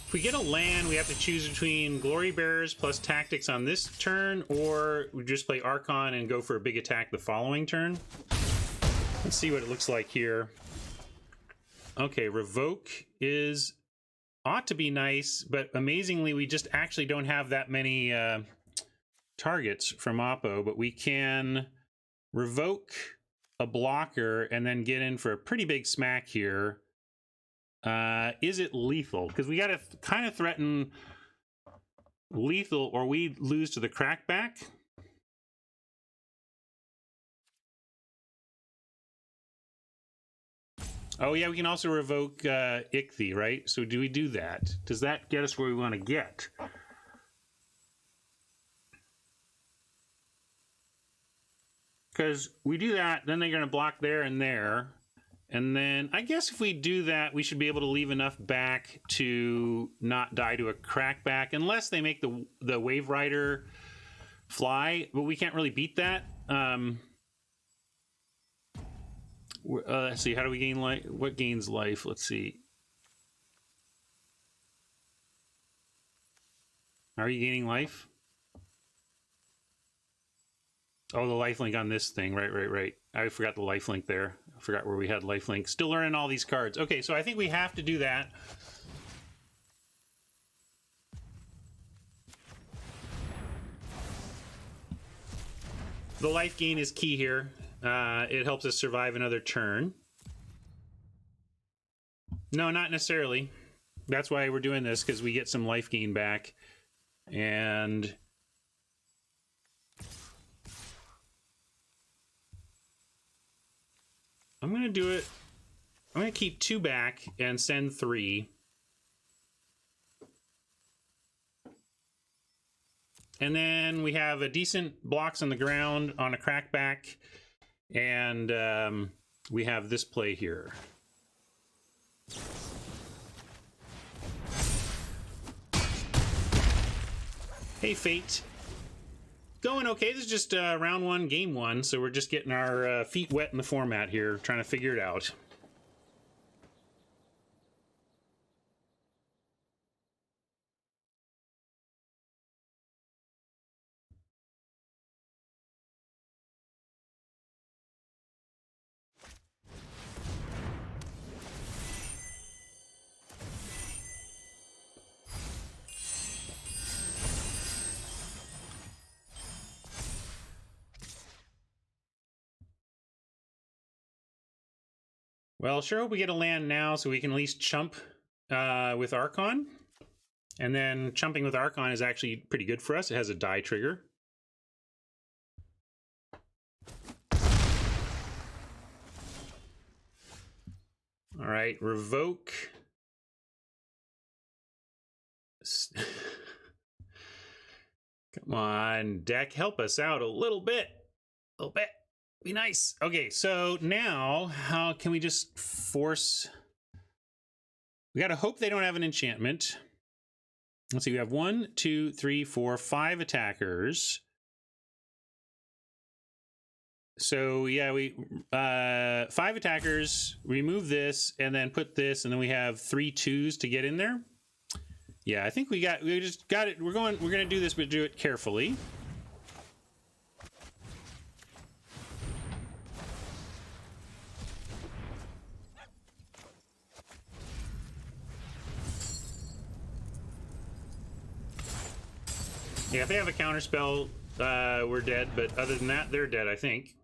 If we get a land, we have to choose between Glory Bearers plus Tactics on this turn, or we just play Archon and go for a big attack the following turn. Let's see what it looks like here. Okay, Revoke ought to be nice, but amazingly, we just actually don't have that many targets from Oppo, but we can Revoke a blocker and then get in for a pretty big smack here. Is it lethal? Because we got to kind of threaten lethal or we lose to the crackback. Oh yeah, we can also revoke Ichthy, right? So do we do that? Does that get us where we want to get? Because we do that, then they're going to block there and there. And then I guess if we do that, we should be able to leave enough back to not die to a crackback, unless they make the Wave Rider fly. But we can't really beat that. Let's see, how do we gain life? What gains life? Let's see. Are you gaining life? Oh, the lifelink on this thing. Right. I forgot the lifelink there. I forgot where we had lifelink. Still learning all these cards. Okay, so I think we have to do that. The life gain is key here. It helps us survive another turn. No, not necessarily. That's why we're doing this, because we get some life gain back. And I'm going to do it. I'm going to keep 2 back and send 3. And then we have a decent blocks on the ground on a crackback. And we have this play here. Hey, Fate. Going okay. This is just round 1, game 1. So we're just getting our feet wet in the format here, trying to figure it out. Well, sure hope we get a land now so we can at least chump with Archon. And then chumping with Archon is actually pretty good for us. It has a die trigger. All right, revoke. Come on, deck, help us out a little bit. A little bit. Be nice. Okay, so now how can we just force? We got to hope they don't have an enchantment. Let's see, we have 1, 2, 3, 4, 5 attackers. So yeah, we 5 attackers, remove this, and then put this, and then we have 3 2s to get in there. Yeah, I think we just got it. We're gonna do this, but do it carefully. Yeah, if they have a counterspell, we're dead, but other than that, they're dead, I think.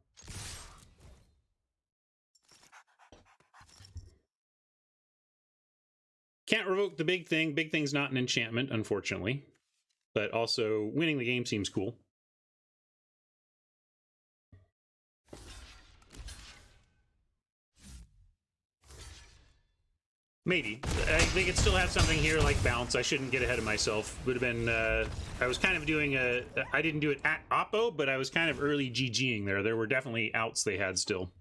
Can't revoke the big thing. Big thing's not an enchantment, unfortunately. But also, winning the game seems cool. Maybe. They could still have something here like bounce. I shouldn't get ahead of myself. Would have been, I was kind of doing I didn't do it at Oppo, but I was kind of early GGing there. There were definitely outs they had still.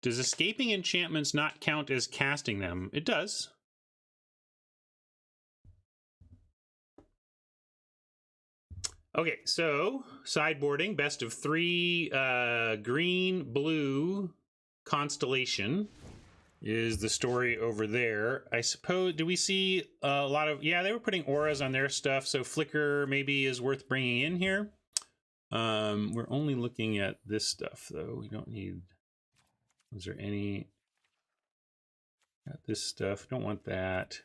Does escaping enchantments not count as casting them? It does. Okay, so sideboarding, best of 3, green, blue, constellation is the story over there. I suppose, do we see a lot of, yeah, they were putting auras on their stuff, so Flicker maybe is worth bringing in here. We're only looking at this stuff, though. We don't need, is there any, got this stuff, don't want that.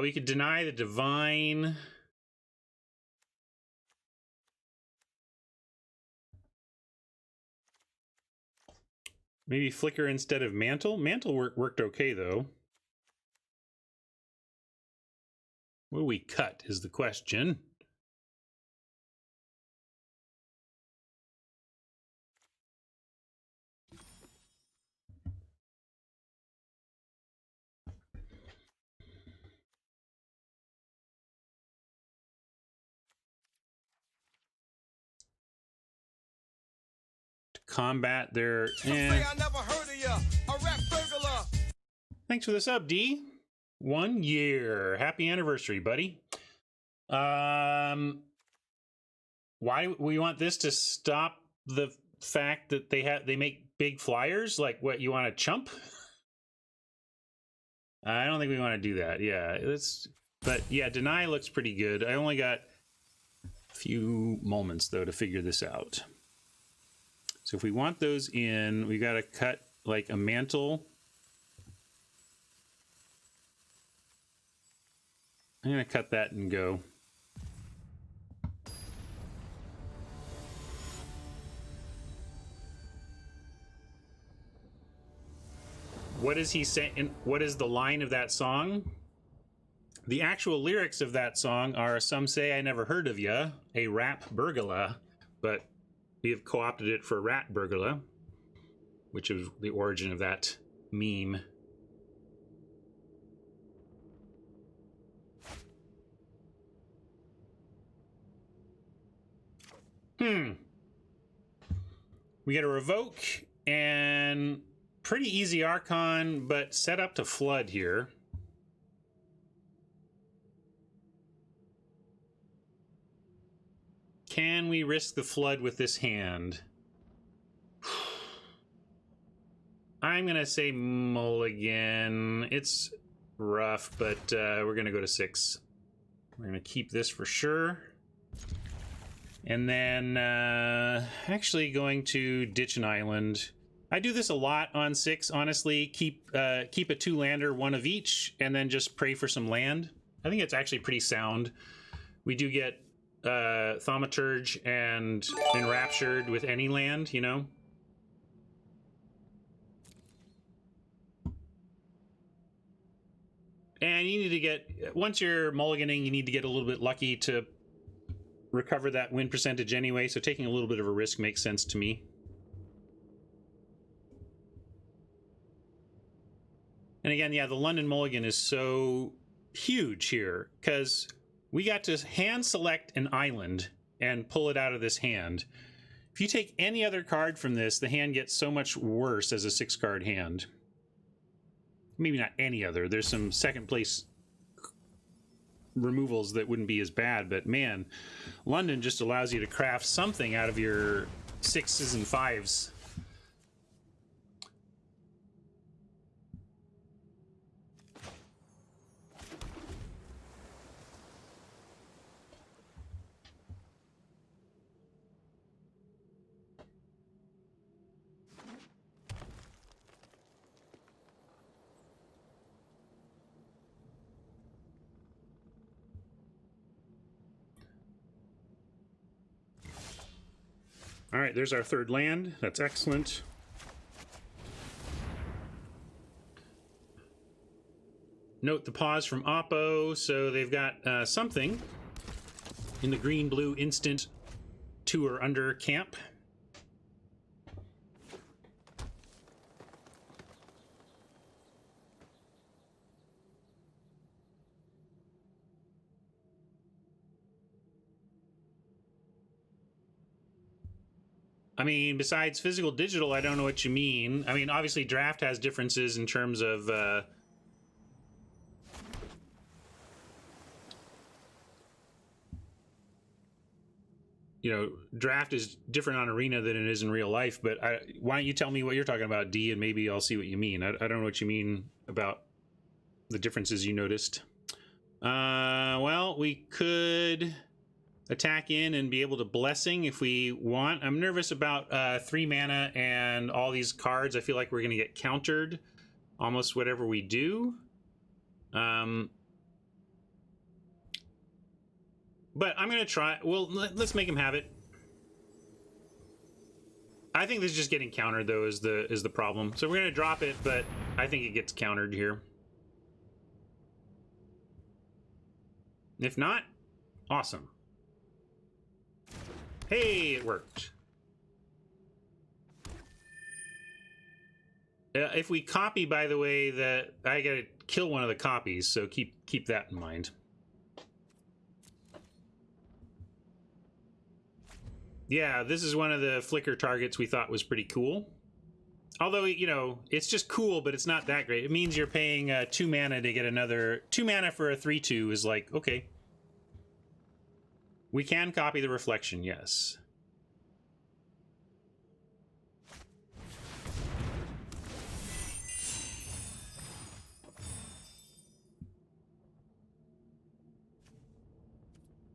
We could deny the divine. Maybe Flicker instead of Mantle. Mantle worked okay, though. What do we cut is the question. Combat their. Say I never heard of ya, a rap burglar. Thanks for the sub, D. 1 year. Happy anniversary, buddy. Why we want this to stop the fact that they make big flyers? Like, what, you want to chump? I don't think we want to do that. Yeah, but yeah, deny looks pretty good. I only got a few moments though to figure this out. So if we want those in, we got to cut like a mantle. I'm going to cut that and go. What is he saying? What is the line of that song? The actual lyrics of that song are, some say I never heard of ya, a rap burglar, but we have co-opted it for rat burglar, which is the origin of that meme. We get a revoke and pretty easy Archon, but set up to flood here. Can we risk the flood with this hand? I'm going to say mulligan. It's rough, but we're going to go to 6. We're going to keep this for sure. And then actually going to ditch an island. I do this a lot on 6, honestly. Keep a 2-lander, 1 of each, and then just pray for some land. I think it's actually pretty sound. We do get Thaumaturge and Enraptured with any land, you know? And you need to get, once you're mulliganing, you need to get a little bit lucky to recover that win percentage anyway, so taking a little bit of a risk makes sense to me. And again, yeah, the London mulligan is so huge here, because we got to hand select an island and pull it out of this hand. If you take any other card from this, the hand gets so much worse as a 6-card hand. Maybe not any other. There's some second place removals that wouldn't be as bad, but man, London just allows you to craft something out of your 6s and 5s. All right, there's our 3rd land. That's excellent. Note the pause from Oppo, so they've got something in the green-blue instant 2 or under camp. I mean, besides physical digital, I don't know what you mean. I mean, obviously draft has differences in terms of you know, draft is different on Arena than it is in real life. But why don't you tell me what you're talking about, D, and maybe I'll see what you mean. I don't know what you mean about the differences you noticed. Well, we could attack in and be able to blessing if we want. I'm nervous about 3 mana and all these cards. I feel like we're going to get countered almost whatever we do. But I'm going to try. Well, let's make him have it. I think this is just getting countered, though, is the problem. So we're going to drop it, but I think it gets countered here. If not, awesome. Hey, it worked. If we copy, by the way, that I got to kill one of the copies, so keep that in mind. Yeah, this is one of the flicker targets we thought was pretty cool. Although, you know, it's just cool, but it's not that great. It means you're paying 2 mana to get another... 2 mana for a 3/2 is like, okay. We can copy the reflection, yes.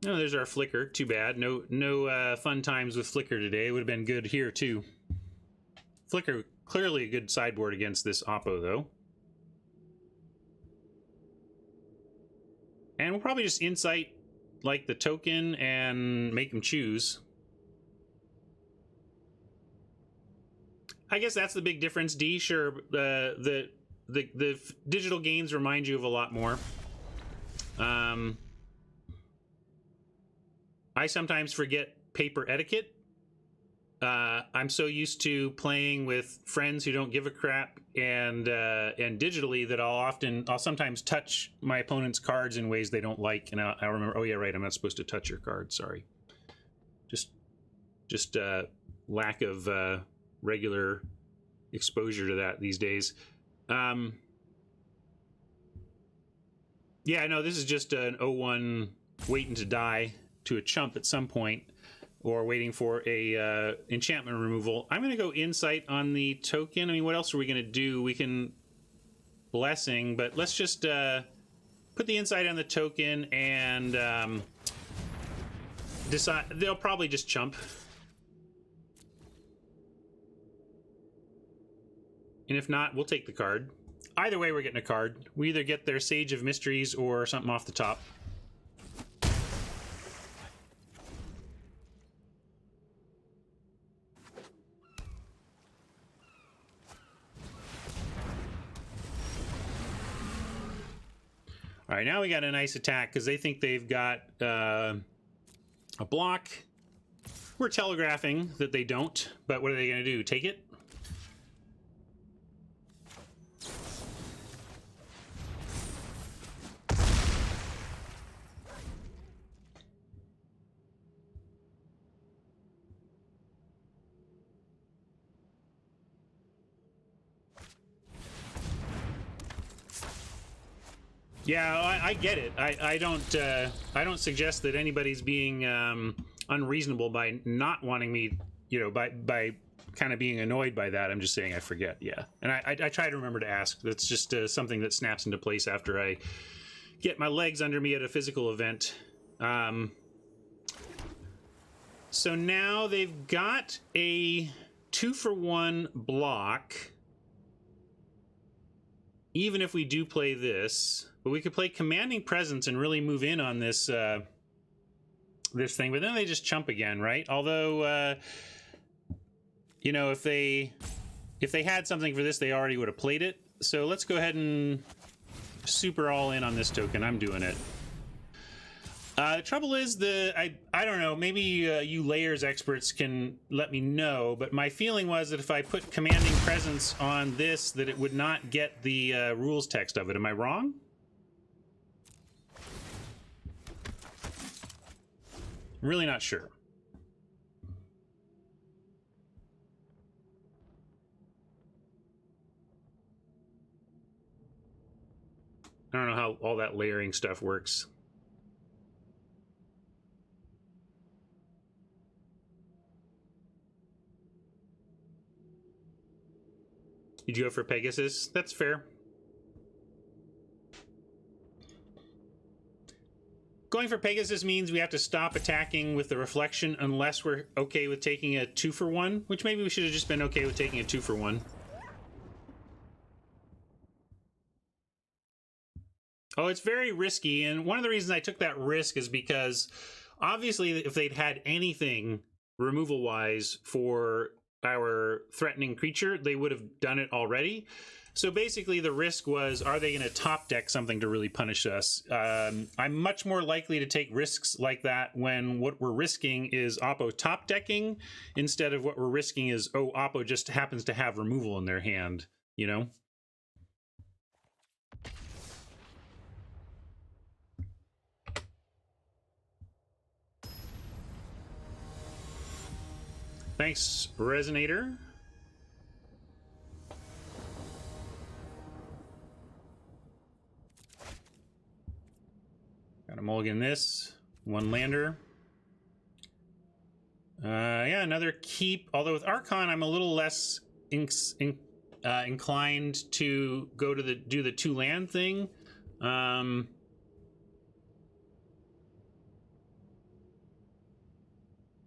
Oh, there's our flicker. Too bad. No fun times with flicker today. It would have been good here, too. Flicker, clearly a good sideboard against this Oppo, though. And we'll probably just insight, like, the token and make them choose. I guess that's the big difference, D. Sure, the digital games remind you of a lot more. I sometimes forget paper etiquette. I'm so used to playing with friends who don't give a crap and digitally that I'll sometimes touch my opponent's cards in ways they don't like, and I'll remember, oh yeah, right, I'm not supposed to touch your card. Sorry. Just lack of regular exposure to that these days. Yeah, no, this is just an 0-1 waiting to die to a chump at some point, or waiting for a enchantment removal. I'm going to go insight on the token. I mean, what else are we going to do? We can blessing, but let's just put the insight on the token and decide. They'll probably just chump. And if not, we'll take the card. Either way, we're getting a card. We either get their Sage of Mysteries or something off the top. All right, now we got a nice attack because they think they've got a block. We're telegraphing that they don't, but what are they going to do? Take it? Yeah, I get it. I don't suggest that anybody's being unreasonable by not wanting me, you know, by kind of being annoyed by that. I'm just saying I forget. Yeah, and I try to remember to ask. That's just something that snaps into place after I get my legs under me at a physical event. So now they've got a 2-for-1 block. Even if we do play this, but we could play Commanding Presence and really move in on this this thing. But then they just chump again, right? Although, you know, if they had something for this, they already would have played it. So let's go ahead and super all in on this token. I'm doing it. The trouble is I don't know, maybe you layers experts can let me know, but my feeling was that if I put Commanding Presence on this, that it would not get the rules text of it. Am I wrong? I'm really not sure. I don't know how all that layering stuff works. Did you go for Pegasus? That's fair. Going for Pegasus means we have to stop attacking with the reflection unless we're okay with taking a 2-for-1, which maybe we should have just been okay with taking a 2-for-1. Oh, it's very risky, and one of the reasons I took that risk is because obviously if they'd had anything removal-wise for our threatening creature, they would have done it already. So basically the risk was, are they going to top deck something to really punish us? I'm much more likely to take risks like that when what we're risking is Oppo top decking instead of what we're risking is, oh, Oppo just happens to have removal in their hand, you know? Thanks, Resonator. Got a mulligan this. One lander. Yeah, another keep. Although with Archon, I'm a little less inclined to go to do the 2-land thing.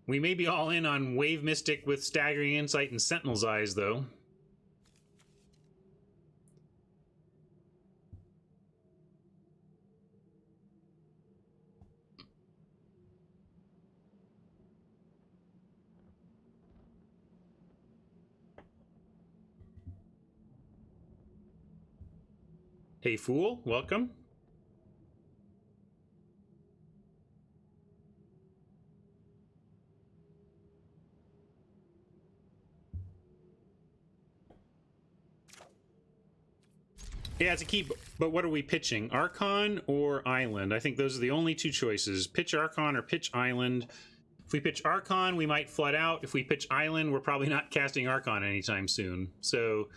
We may be all in on Wave Mystic with Staggering Insight and Sentinel's Eyes, though. Hey, Fool, welcome. Yeah, it's a keep, but what are we pitching? Archon or Island? I think those are the only two choices. Pitch Archon or pitch Island. If we pitch Archon, we might flood out. If we pitch Island, we're probably not casting Archon anytime soon. So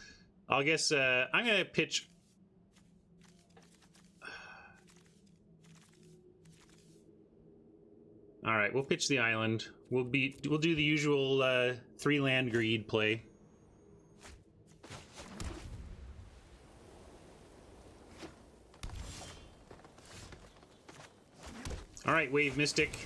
I'll guess I'm going to pitch... All right, we'll pitch the Island. We'll do the usual 3-land greed play. All right, Wave Mystic.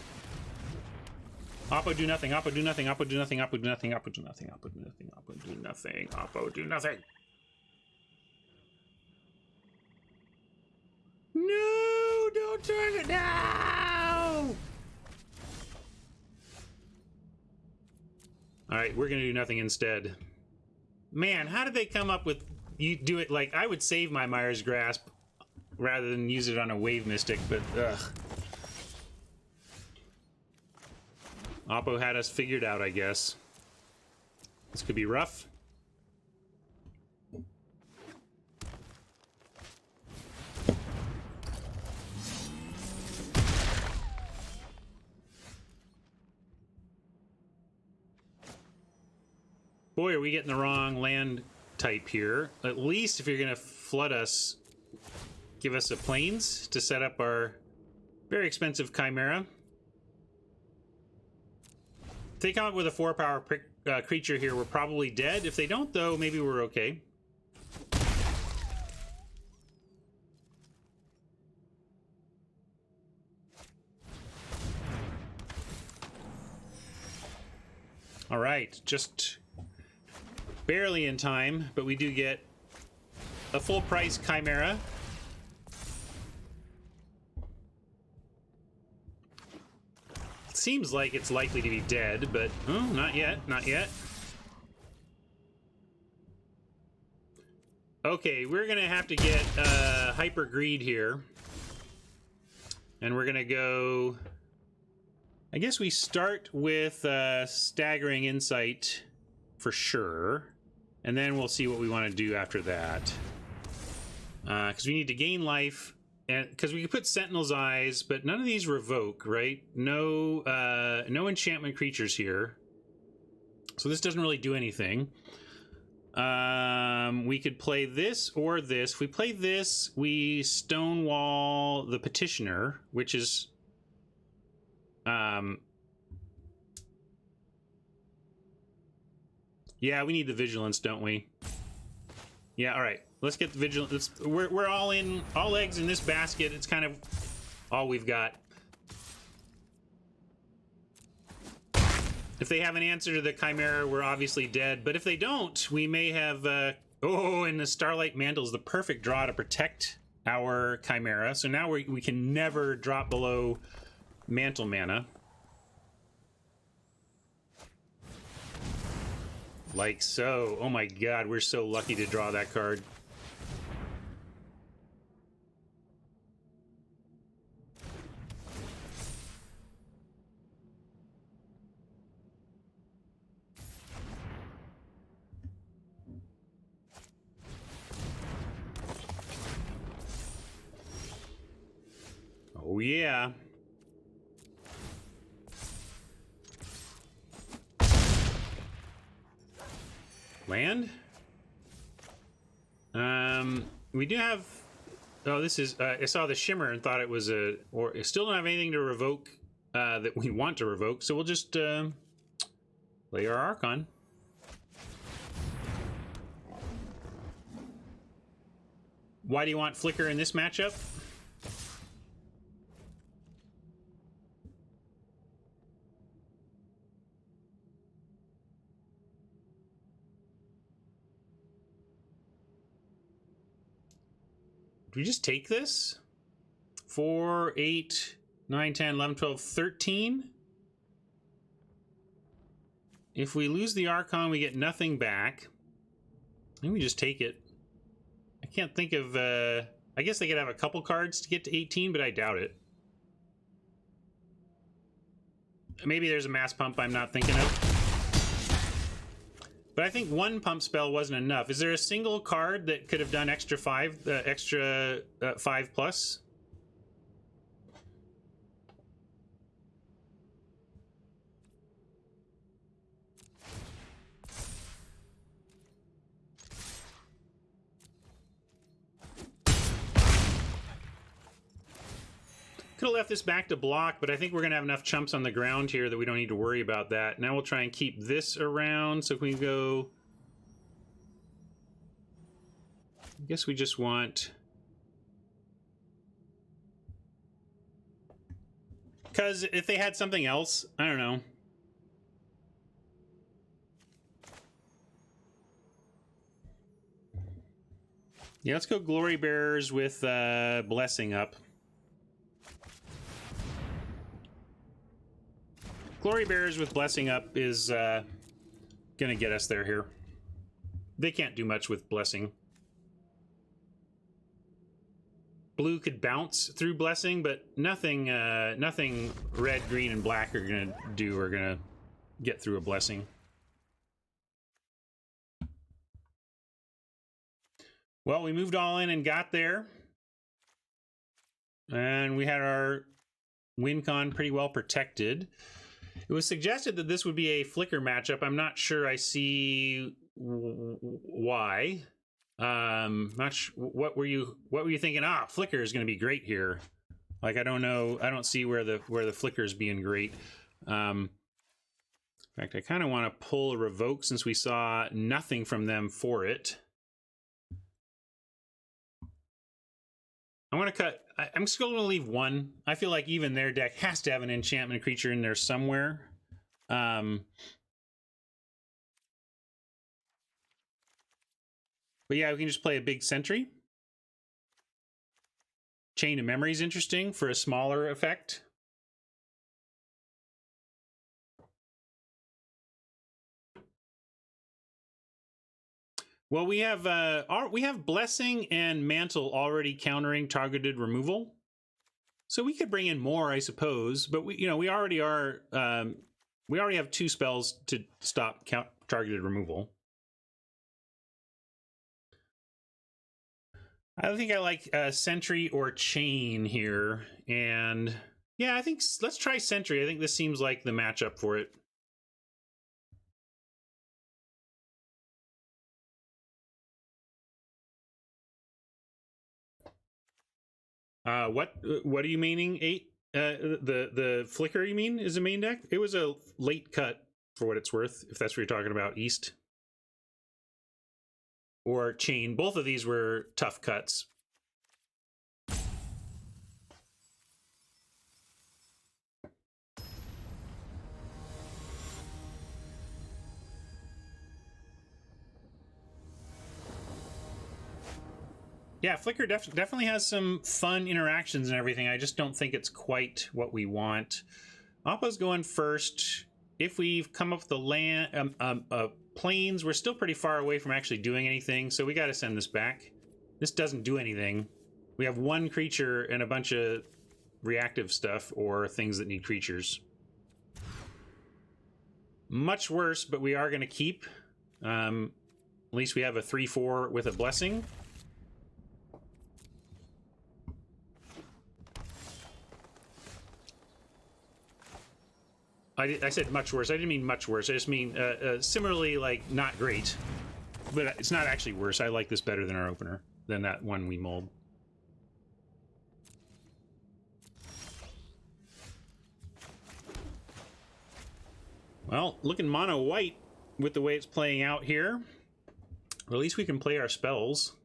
Oppo do nothing, Oppo do nothing, Oppo do nothing, Oppo do nothing, Oppo do nothing, Oppo do nothing, Oppo do nothing, Oppo do nothing. No, don't turn it now! All right, we're gonna do nothing instead. Man, how did they come up with, you do it like, I would save my Myers Grasp rather than use it on a Wave Mystic, but ugh. Oppo had us figured out, I guess. This could be rough. Boy, are we getting the wrong land type here. At least if you're going to flood us, give us a plains to set up our very expensive Chimera. If they come up with a 4-power creature here, we're probably dead. If they don't, though, maybe we're okay. All right, just barely in time, but we do get a full-price Chimera. Seems like it's likely to be dead, but oh, not yet, not yet. Okay, we're gonna have to get Hyper Greed here, and we're gonna go. I guess we start with Staggering Insight for sure, and then we'll see what we want to do after that. Because we need to gain life. And because we can put Sentinel's Eyes, but none of these revoke, right? No, no enchantment creatures here, so this doesn't really do anything. We could play this or this. If we play this, we stonewall the petitioner, which is yeah, we need the vigilance, don't we? Yeah, all right. Let's get the vigilance. We're all in, all eggs in this basket. It's kind of all we've got. If they have an answer to the Chimera, we're obviously dead. But if they don't, we may have... oh, and the Starlight Mantle is the perfect draw to protect our Chimera. So now we can never drop below Mantle mana. Like so. Oh my god, we're so lucky to draw that card. Oh yeah. Land? We do have... Oh, this is... I saw the Shimmer and thought it was a... Or still don't have anything to revoke that we want to revoke, so we'll just play our Archon. Why do you want Flicker in this matchup? Do we just take this? 4, 8, 9, 10, 11, 12, 13? If we lose the Archon, we get nothing back. I think we just take it. I can't think of... I guess they could have a couple cards to get to 18, but I doubt it. Maybe there's a mass pump I'm not thinking of. But I think one pump spell wasn't enough. Is there a single card that could have done extra 5 plus? Could have left this back to block, but I think we're going to have enough chumps on the ground here that we don't need to worry about that. Now we'll try and keep this around. So if we go... I guess we just want... Because if they had something else, I don't know. Yeah, let's go Glory Bearers with Blessing up. Glory Bearers with Blessing up is gonna get us there here. They can't do much with Blessing. Blue could bounce through Blessing, but nothing nothing red, green, and black are gonna do or gonna get through a Blessing. Well, we moved all in and got there. And we had our win con pretty well protected. It was suggested that this would be a Flicker matchup. I'm not sure I see why. Not what were you thinking? Ah, Flicker is going to be great here. Like, I don't know. I don't see where the Flicker is being great. In fact, I kind of want to pull a Revoke since we saw nothing from them for it. I want to cut. I'm still going to leave one. I feel like even their deck has to have an enchantment creature in there somewhere. But yeah, we can just play a big Sentry. Chain of Memory is interesting for a smaller effect. Well, we have Blessing and Mantle already countering targeted removal, so we could bring in more, I suppose. But we already are. We already have 2 spells to stop targeted removal. I think I like Sentry or Chain here, and yeah, I think let's try Sentry. I think this seems like the matchup for it. What are you meaning? 8? The Flicker, you mean, is the main deck? It was a late cut, for what it's worth, if that's what you're talking about. East or Chain. Both of these were tough cuts. Yeah, Flicker definitely has some fun interactions and everything. I just don't think it's quite what we want. Oppo's going first. If we've come up with the land, planes, we're still pretty far away from actually doing anything, so we got to send this back. This doesn't do anything. We have one creature and a bunch of reactive stuff or things that need creatures. Much worse, but we are going to keep. At least we have a 3/4 with a blessing. I said much worse. I didn't mean much worse. I just mean similarly, like, not great. But it's not actually worse. I like this better than our opener, than that one we mulled. Well, looking mono white with the way it's playing out here. Or at least we can play our spells.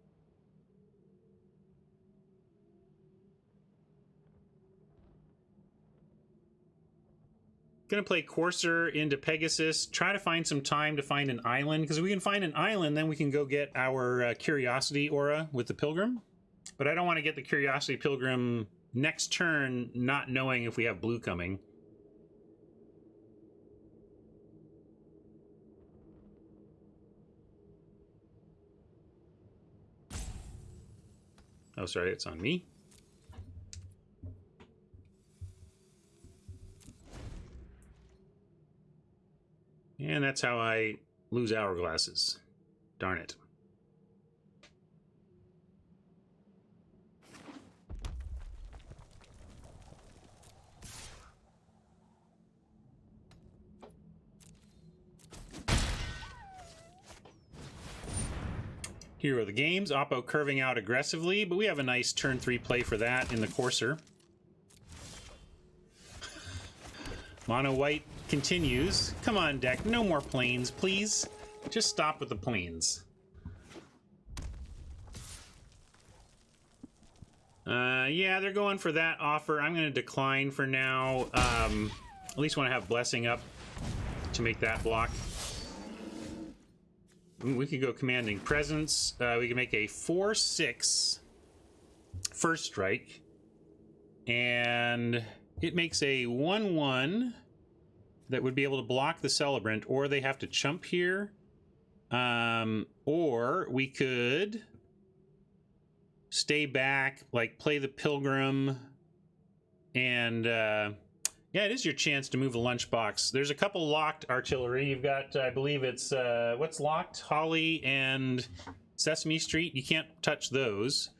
Gonna play Courser into Pegasus, try to find some time to find an island, because if we can find an island, then we can go get our Curiosity Aura with the Pilgrim. But I don't want to get the Curiosity Pilgrim next turn, not knowing if we have blue coming. Oh, sorry, it's on me. And that's how I lose hourglasses. Darn it. Hero of the games, Oppo curving out aggressively, but we have a nice turn 3 play for that in the Courser. Mono white continues. Come on, deck. No more planes, please. Just stop with the planes. Yeah, they're going for that offer. I'm going to decline for now. At least want to have Blessing up to make that block. We could go Commanding Presence. We can make a 4/6 first strike. And it makes a 1/1 that would be able to block the Celebrant, or they have to chump here. Or we could stay back, like play the Pilgrim, and yeah, it is your chance to move a lunchbox. There's a couple locked artillery. You've got, I believe it's, what's locked? Holly and Sesame Street. You can't touch those.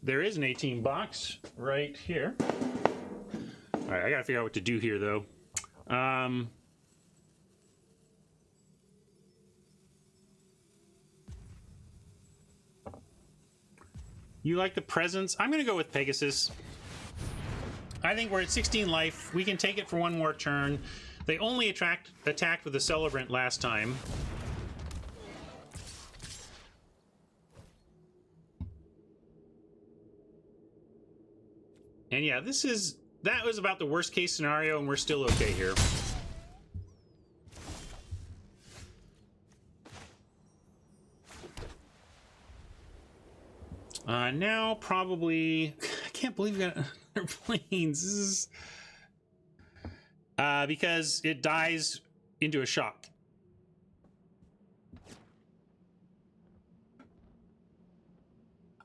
There is an 18 box right here. All right, I gotta figure out what to do here, though. You like the presence? I'm gonna go with Pegasus. I think we're at 16 life. We can take it for one more turn. They only attacked with the Celebrant last time. And yeah, that was about the worst case scenario, and we're still okay here. Now probably, I can't believe we got another planes. This is because it dies into a shock.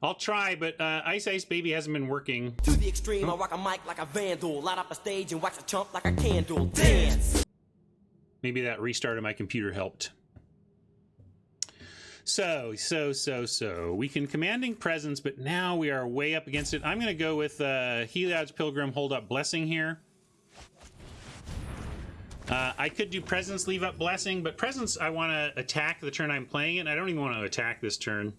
I'll try, but Ice Ice Baby hasn't been working. To the extreme, I rock a mic like a vandal, light up a stage and wax a chump like a candle. Dance! Maybe that restart of my computer helped. So. We can Commanding Presence, but now we are way up against it. I'm going to go with Heliod's Pilgrim, hold up Blessing here. I could do Presence, leave up Blessing, but Presence I want to attack the turn I'm playing it, and I don't even want to attack this turn.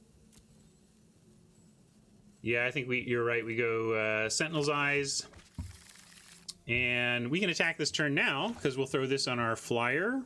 Yeah, I think you're right. We go Sentinel's Eyes. And we can attack this turn now, because we'll throw this on our flyer.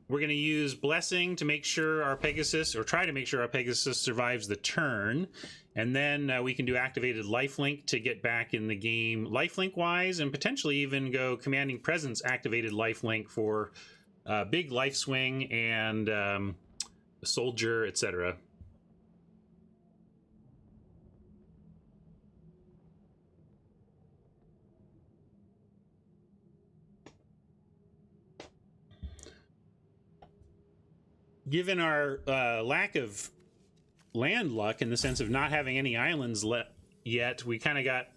We're going to use Blessing to make sure our Pegasus, or try to make sure our Pegasus survives the turn. And then we can do activated lifelink to get back in the game lifelink-wise, and potentially even go Commanding Presence activated lifelink for big life swing and soldier, etc. Given our lack of land luck, in the sense of not having any islands yet, we kind of got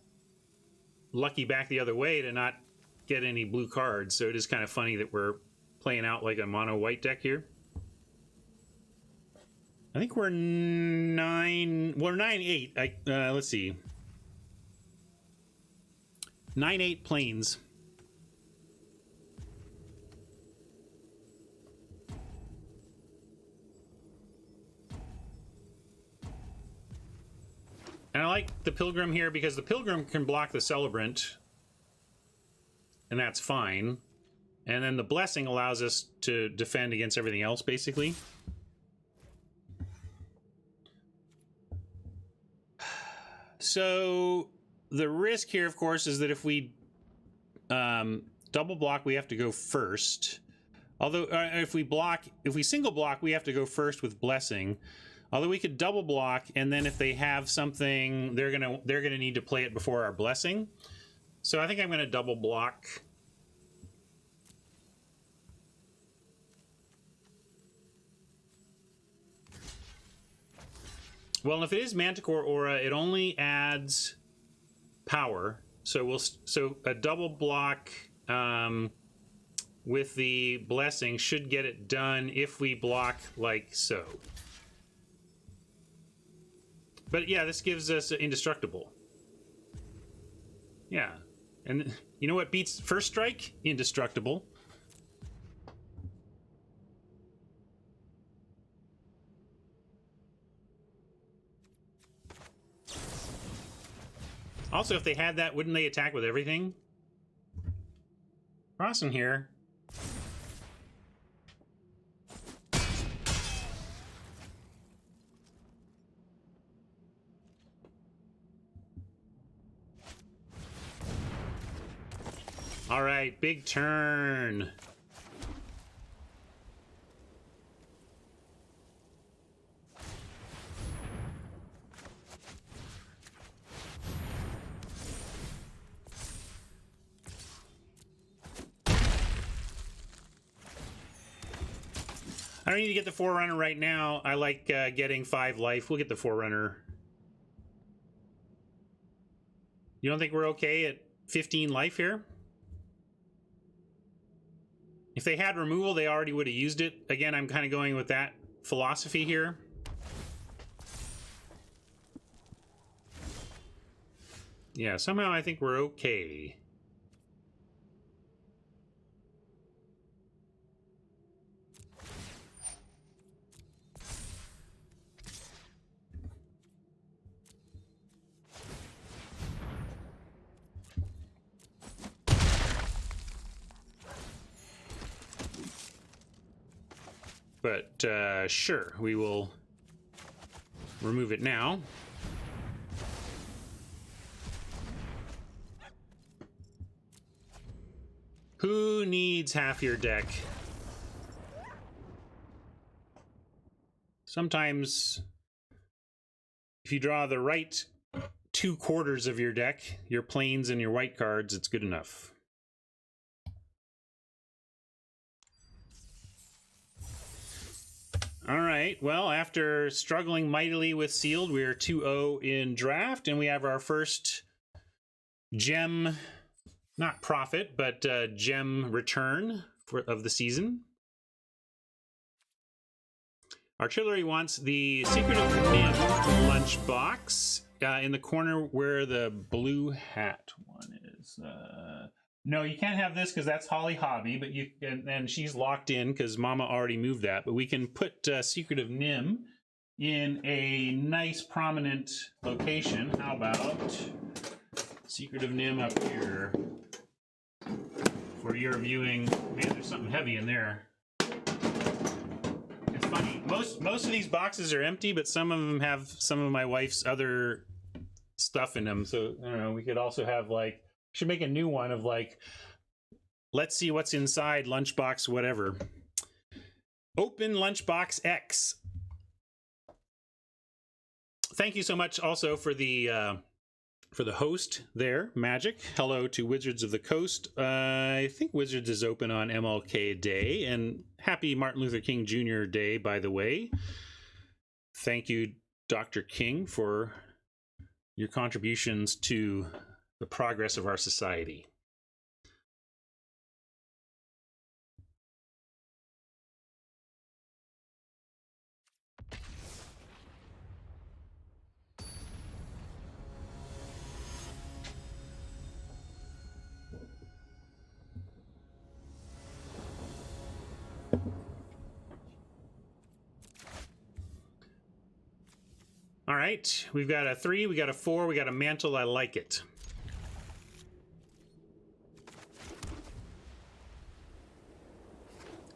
lucky back the other way to not get any blue cards. So it is kind of funny that we're playing out like a mono white deck here. I think we're 9-8. Let's see, 9-8 planes. And I like the Pilgrim here because the Pilgrim can block the Celebrant, and that's fine. And then the Blessing allows us to defend against everything else, basically. So the risk here, of course, is that if we double block, we have to go first. Although if we single block, we have to go first with Blessing. Although we could double block, and then if they have something, they're gonna need to play it before our Blessing. So I think I'm gonna double block. Well, if it is Manticore Aura, it only adds power. So a double block with the Blessing should get it done if we block like so. But yeah, this gives us Indestructible. Yeah. And you know what beats First Strike? Indestructible. Also, if they had that, wouldn't they attack with everything? Crossing here. All right, big turn. I don't need to get the Forerunner right now. I like getting 5 life. We'll get the Forerunner. You don't think we're okay at 15 life here? If they had removal, they already would have used it. Again, I'm kind of going with that philosophy here. Yeah, somehow I think we're okay. But sure, we will remove it now. Who needs half your deck? Sometimes, if you draw the right 2/4 of your deck, your plains and your white cards, it's good enough. All right, well, after struggling mightily with Sealed, we are 2-0 in draft, and we have our first gem, not profit, but gem return of the season. Artillery wants the Secret of Nim lunchbox in the corner where the blue hat one is. No, you can't have this because that's Holly Hobby, but you and she's locked in because Mama already moved that. But we can put Secret of Nim in a nice prominent location. How about Secret of Nim up here for your viewing? Man, there's something heavy in there. It's funny. Most of these boxes are empty, but some of them have some of my wife's other stuff in them. So I don't know. We could also have like, should make a new one of like, let's see what's inside lunchbox whatever. Open lunchbox X. Thank you so much also for the host there, Magic. Hello to Wizards of the Coast. I think Wizards is open on MLK Day, and happy Martin Luther King Jr. Day, by the way. Thank you, Dr. King, for your contributions to the progress of our society. All right, we've got a 3, we got a 4, we got a mantle. I like it.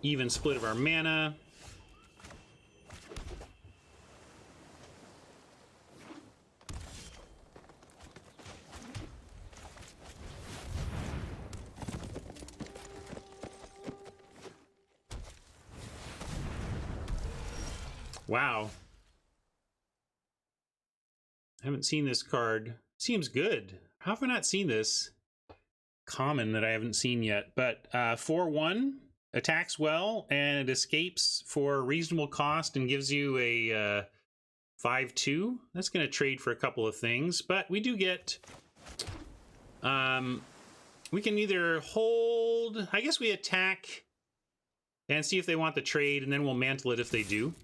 Even split of our mana. Wow. I haven't seen this card. Seems good. How have I not seen this? Common that I haven't seen yet. But 4/1 attacks well, and it escapes for a reasonable cost and gives you a 5/2. That's going to trade for a couple of things, but we do get. We can either hold. I guess we attack and see if they want the trade, and then we'll mantle it if they do.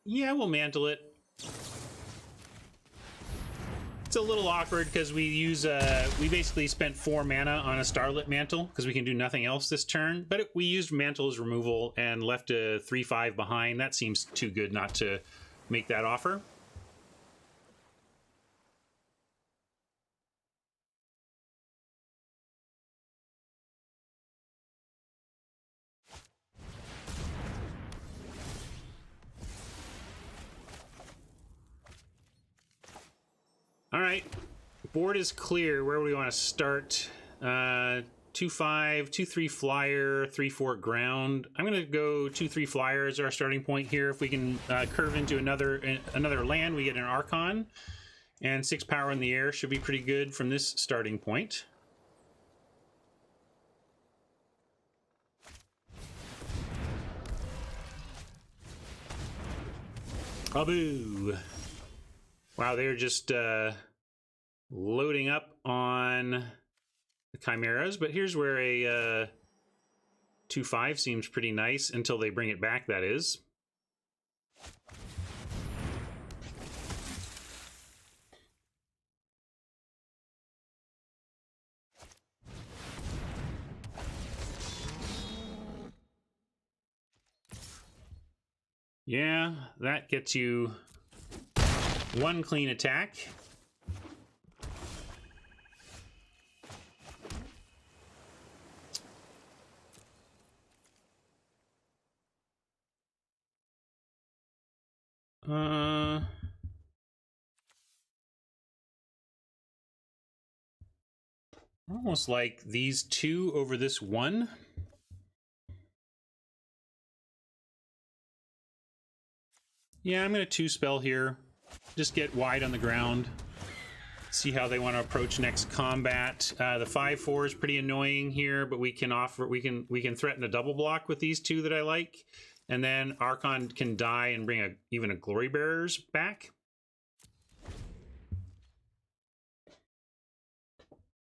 Yeah, we'll mantle it. It's a little awkward because we use we basically spent 4 mana on a Starlit Mantle because we can do nothing else this turn. But we used Mantle as removal and left a 3/5 behind. That seems too good not to make that offer. All right, board is clear. Where do we want to start? 2/5, 2/3 flyer, 3/4 ground. I'm going to go 2/3 flyer as our starting point here. If we can curve into another land, we get an Archon, and 6 power in the air should be pretty good from this starting point. Abu. Wow, they're just loading up on the Chimeras, but here's where a 2/5 seems pretty nice until they bring it back, that is. Yeah, that gets you 1 clean attack. Almost like these 2 over this 1. Yeah, I'm going to 2 spell here. Just get wide on the ground. See how they want to approach next combat. The 5/4 is pretty annoying here, but we can threaten a double block with these 2 that I like, and then Archon can die and bring even a Glory Bearers back.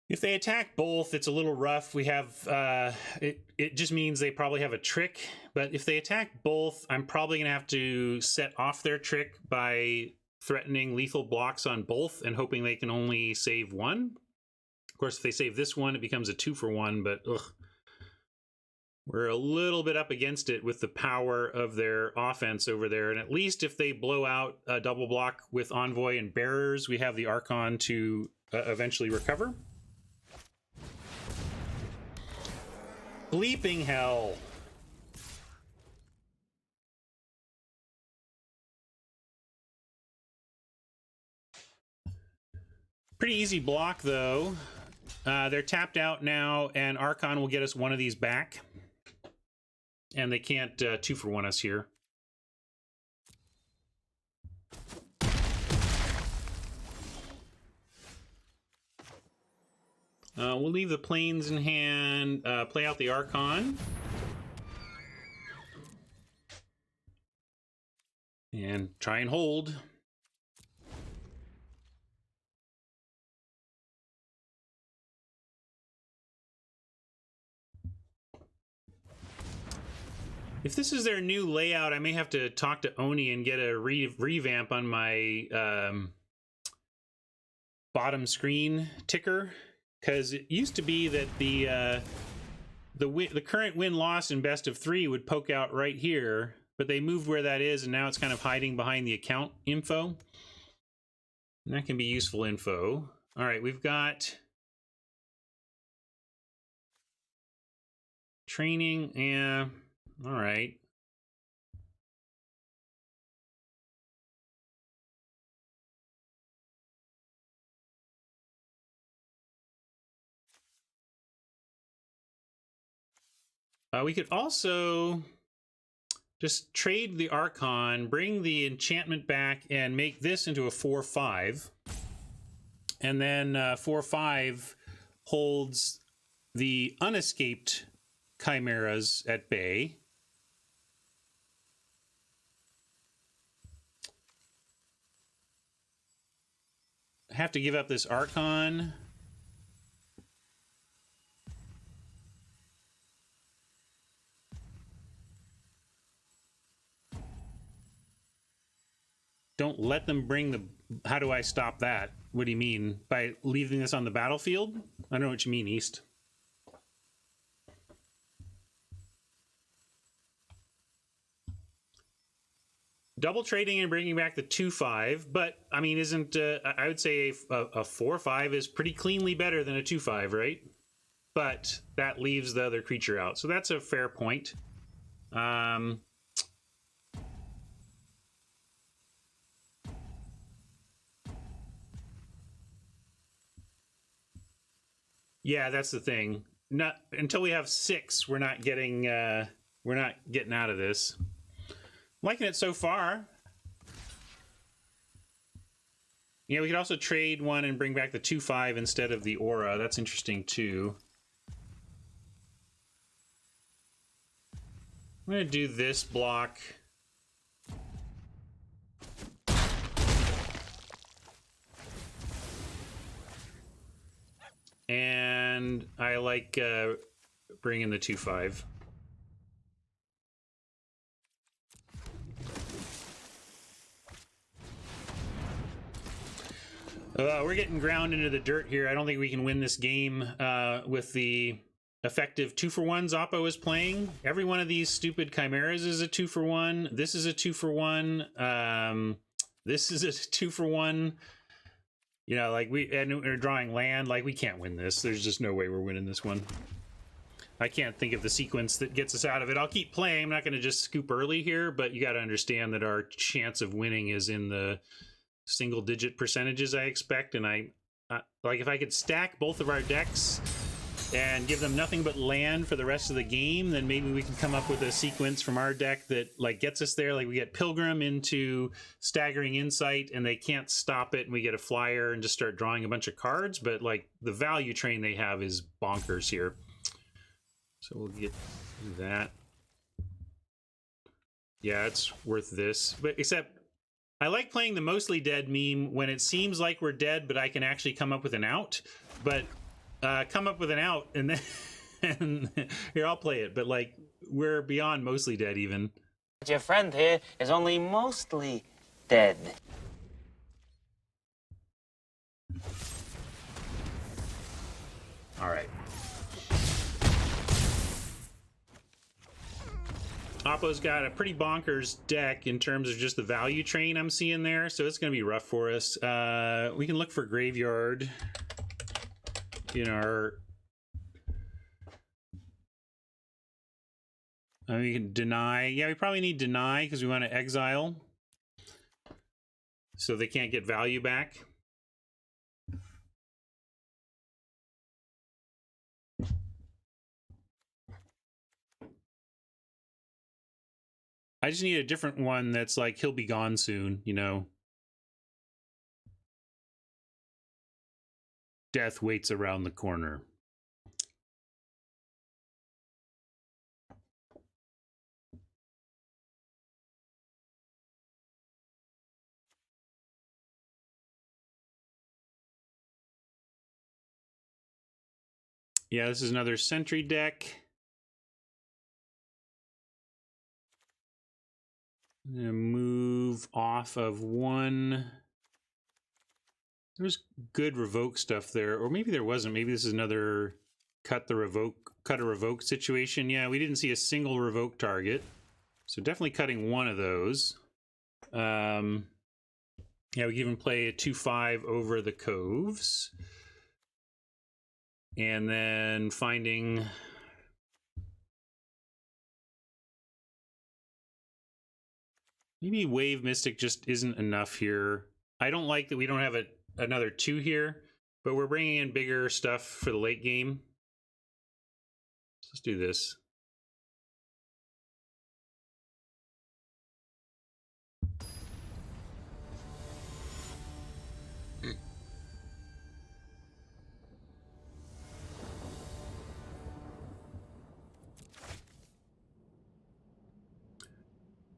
If they attack both, it's a little rough. We have, it just means they probably have a trick. But if they attack both, I'm probably going to have to set off their trick by threatening lethal blocks on both and hoping they can only save one. Of course, if they save this one, it becomes a 2-for-1, but ugh. We're a little bit up against it with the power of their offense over there. And at least if they blow out a double block with Envoy and Bearers, we have the Archon to eventually recover. Bleeping hell. Pretty easy block, though. They're tapped out now, and Archon will get us one of these back. And they can't 2-for-1 us here. We'll leave the planes in hand, play out the Archon. And try and hold. If this is their new layout, I may have to talk to Oni and get a revamp on my bottom screen ticker, because it used to be that the current win-loss in best of 3 would poke out right here, but they moved where that is, and now it's kind of hiding behind the account info. And that can be useful info. All right, we've got training, and all right. We could also just trade the Archon, bring the enchantment back, and make this into a 4/5. And then 4/5 holds the unescaped chimeras at bay. Have to give up this Archon. Don't let them bring the... How do I stop that? What do you mean? By leaving this on the battlefield? I don't know what you mean, East. Double trading and bringing back the 2/5, but I mean, isn't I would say a 4/5 is pretty cleanly better than a 2/5, right? But that leaves the other creature out, so that's a fair point. Yeah, that's the thing. Not until we have 6, we're not getting out of this. Liking it so far. Yeah, we could also trade one and bring back the 2/5 instead of the aura. That's interesting too. I'm gonna do this block. And I like bringing the 2/5. We're getting ground into the dirt here. I don't think we can win this game with the effective 2-for-1 Oppo is playing. Every one of these stupid chimeras is a 2-for-1. This is a 2-for-1. This is a 2-for-1. You know, like we're drawing land. Like, we can't win this. There's just no way we're winning this one. I can't think of the sequence that gets us out of it. I'll keep playing. I'm not going to just scoop early here, but you got to understand that our chance of winning is in the single-digit percentages, I expect. And I like, if I could stack both of our decks and give them nothing but land for the rest of the game, then maybe we can come up with a sequence from our deck that like gets us there. Like, we get Pilgrim into Staggering Insight and they can't stop it, and we get a flyer and just start drawing a bunch of cards. But like, the value train they have is bonkers here. So we'll get that. Yeah, it's worth this. But except I like playing the mostly dead meme when it seems like we're dead, but I can actually come up with an out. But come up with an out, and then and here, I'll play it. But like, we're beyond mostly dead even. But your friend here is only mostly dead. All right. Oppo's got a pretty bonkers deck in terms of just the value train I'm seeing there, so it's going to be rough for us. We can look for graveyard in our... we can deny. Yeah, we probably need deny because we want to exile so they can't get value back. I just need a different one that's like, he'll be gone soon, you know. Death waits around the corner. Yeah, this is another sentry deck. I'm gonna move off of one. There's good revoke stuff there, or maybe there wasn't. Maybe this is another cut a revoke situation. Yeah, we didn't see a single revoke target, so definitely cutting one of those. Yeah, we can even play a 2/5 over the coves, and then finding. Maybe Wave Mystic just isn't enough here. I don't like that we don't have another 2 here, but we're bringing in bigger stuff for the late game. So let's do this.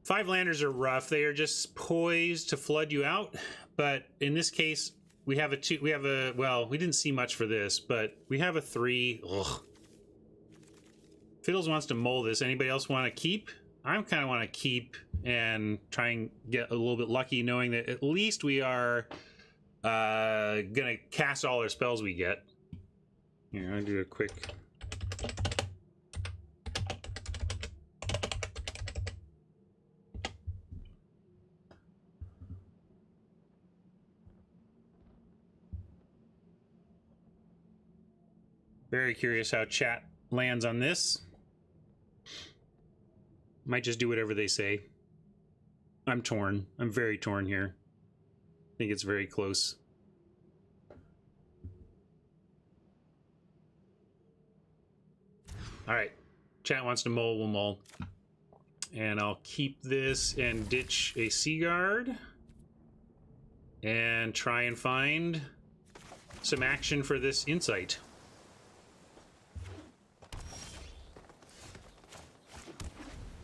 Five landers are rough. They are just poised to flood you out. But in this case, we have a 2. We have a, well, we didn't see much for this, but we have a 3. Ugh. Fiddles wants to mull this. Anybody else want to keep? I kind of want to keep and try and get a little bit lucky, knowing that at least we are gonna cast all our spells we get. Here, I'll do a quick. Very curious how chat lands on this. Might just do whatever they say. I'm torn. I'm very torn here. I think it's very close. All right. Chat wants to mull, we'll mull. And I'll keep this and ditch a Seaguard. And try and find some action for this insight.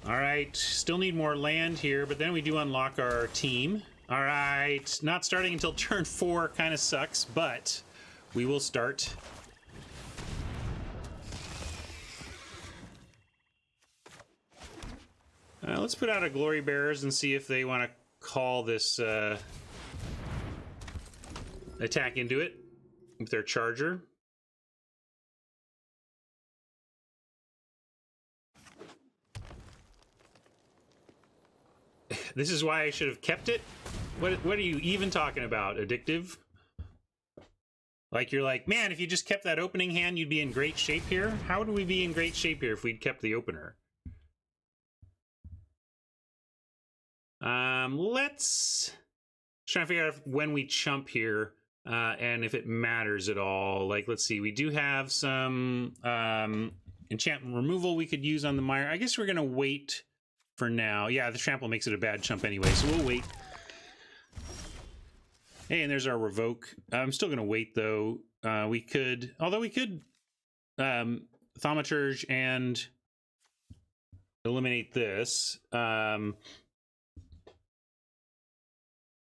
All right, still need more land here, but then we do unlock our team. All right, not starting until turn 4 kind of sucks, but we will start. Let's put out a Glory Bearers and see if they want to call this attack into it with their charger. This is why I should have kept it? What are you even talking about? Addictive? Like, you're like, man, if you just kept that opening hand, you'd be in great shape here? How would we be in great shape here if we'd kept the opener? Let's try to figure out when we chump here and if it matters at all. Like, let's see, we do have some enchantment removal we could use on the mire. I guess we're going to wait for now. Yeah, the trample makes it a bad chump anyway, so we'll wait. Hey, and there's our revoke. I'm still going to wait, though. We could, although we could thaumaturge and eliminate this.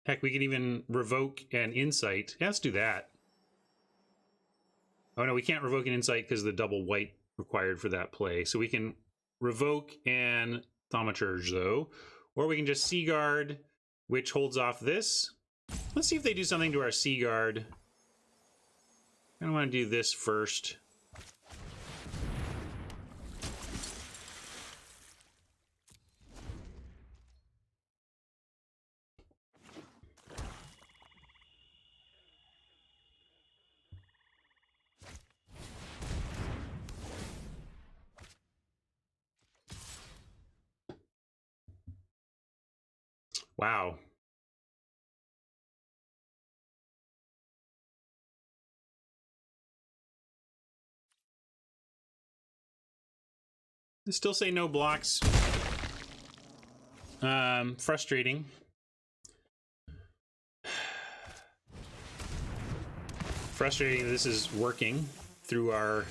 Heck, we could even revoke an insight. Yeah, let's do that. Oh no, we can't revoke an insight because of the double white required for that play. So we can revoke an thaumaturge though, or we can just Sea Guard, which holds off this. Let's see if they do something to our Sea Guard. I want to do this first. Wow. They still say no blocks. Frustrating. Frustrating this is working through our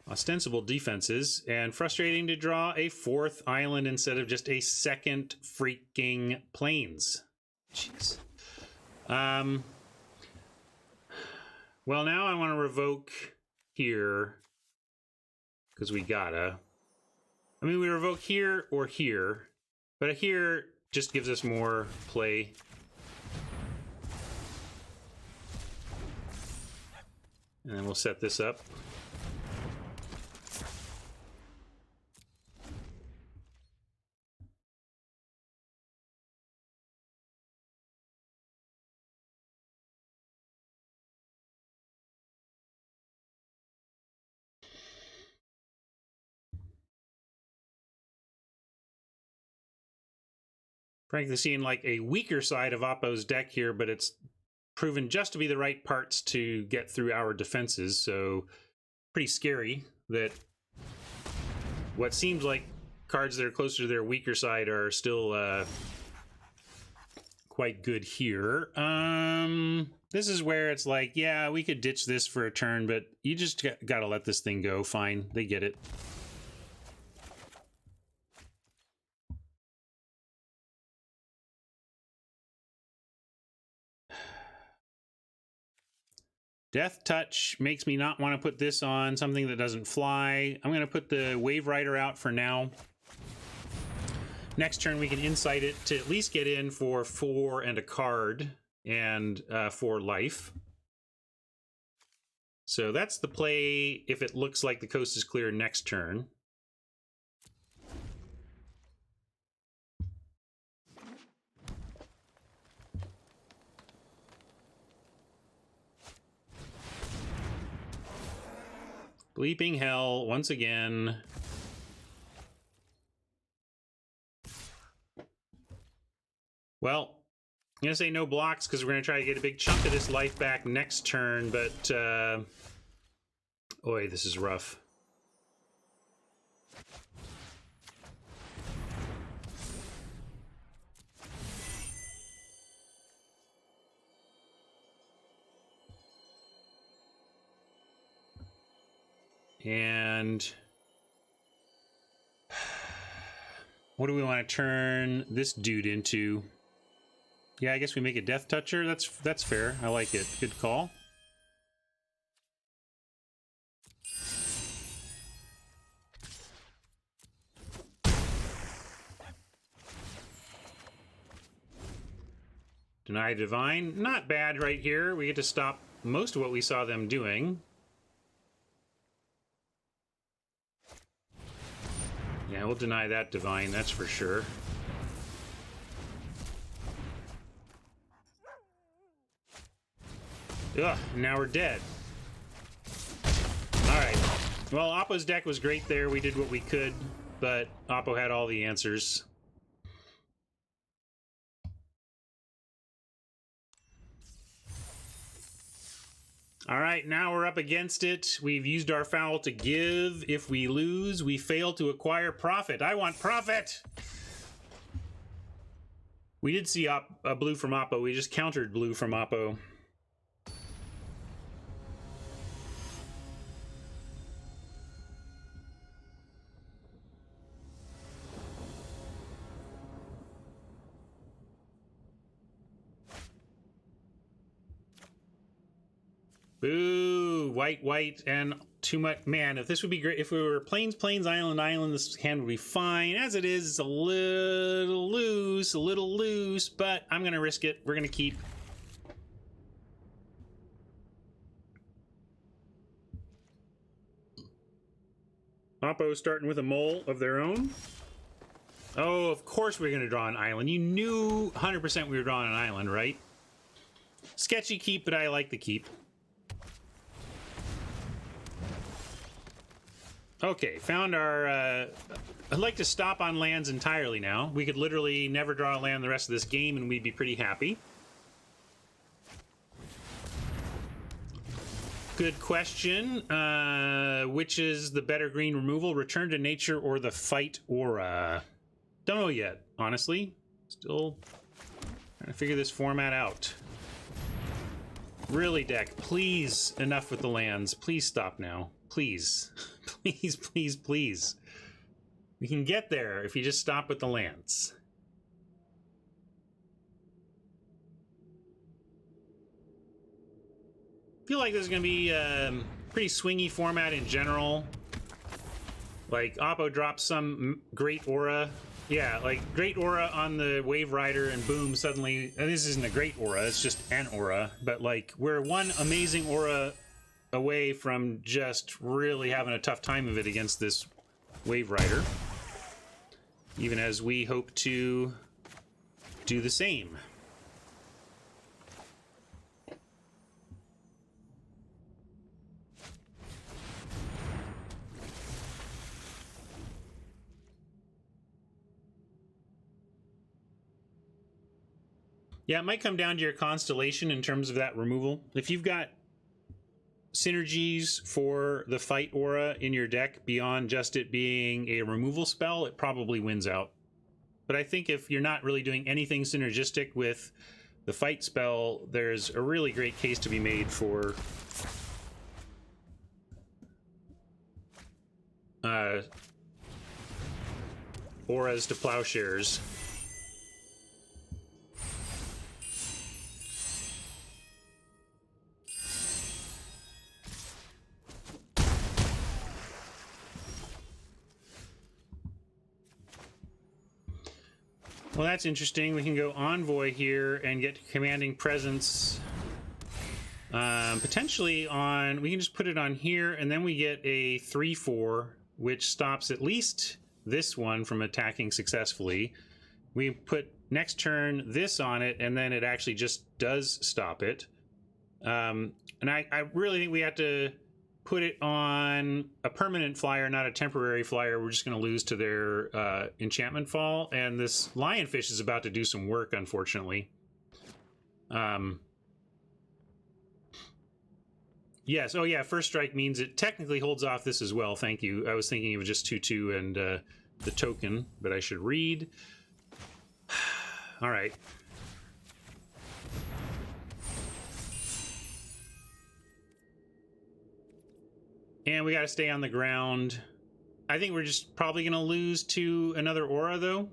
ostensible defenses, and frustrating to draw a fourth island instead of just a second freaking plains. Jeez. Well, now I want to revoke here because we gotta. I mean, we revoke here or here, but here just gives us more play. And then we'll set this up. Frankly, seeing like a weaker side of Oppo's deck here, but it's proven just to be the right parts to get through our defenses. So pretty scary that what seems like cards that are closer to their weaker side are still quite good here. This is where it's like, yeah, we could ditch this for a turn, but you just gotta let this thing go. Fine, they get it. Death Touch makes me not want to put this on something that doesn't fly. I'm going to put the Wave Rider out for now. Next turn we can insight it to at least get in for 4 and a card and 4 life. So that's the play if it looks like the coast is clear next turn. Bleeping hell once again. Well, I'm gonna say no blocks because we're gonna try to get a big chunk of this life back next turn, but boy, this is rough. And what do we want to turn this dude into? Yeah, I guess we make a Death Toucher. That's fair. I like it. Good call. Deny Divine. Not bad right here. We get to stop most of what we saw them doing. Yeah, we'll deny that Divine, that's for sure. Ugh, now we're dead. Alright. Well, Oppo's deck was great there. We did what we could, but Oppo had all the answers. All right, now we're up against it. We've used our foul to give. If we lose, we fail to acquire profit. I want profit! We did see a blue from Oppo. We just countered blue from Oppo. Boo! Ooh, white, and too much. Man, if this would be great. If we were plains, island, this hand would be fine. As it is, it's a little loose, but I'm going to risk it. We're going to keep. Oppo starting with a mole of their own. Oh, of course we're going to draw an island. You knew 100% we were drawing an island, right? Sketchy keep, but I like the keep. Okay, found our... I'd like to stop on lands entirely now. We could literally never draw a land the rest of this game and we'd be pretty happy. Good question. Which is the better green removal? Return to nature or the fight aura? Don't know yet, honestly. Still trying to figure this format out. Really, deck, please, enough with the lands. Please stop now. Please. Please, please, please. We can get there if you just stop with the lands. Feel like this is going to be a pretty swingy format in general. Like, Oppo drops some great aura. Yeah, like, great aura on the Wave Rider, and boom, suddenly... And this isn't a great aura, it's just an aura. But, like, we're one amazing aura away from just really having a tough time of it against this Wave Rider. Even as we hope to do the same. Yeah, it might come down to your constellation in terms of that removal. If you've got synergies for the fight aura in your deck beyond just it being a removal spell, it probably wins out. But I think if you're not really doing anything synergistic with the fight spell, there's a really great case to be made for auras to plowshares. Well, that's interesting. We can go Envoy here and get Commanding Presence. Potentially on... We can just put it on here, and then we get a 3/4, which stops at least this one from attacking successfully. We put next turn this on it, and then it actually just does stop it. And I really think we have to put it on a permanent flyer, not a temporary flyer. We're just going to lose to their enchantment fall. And this lionfish is about to do some work, unfortunately. Yes. Oh, yeah. First strike means it technically holds off this as well. Thank you. I was thinking it was just 2/2 and the token, but I should read. All right. And we got to stay on the ground. I think we're just probably going to lose to another aura, though.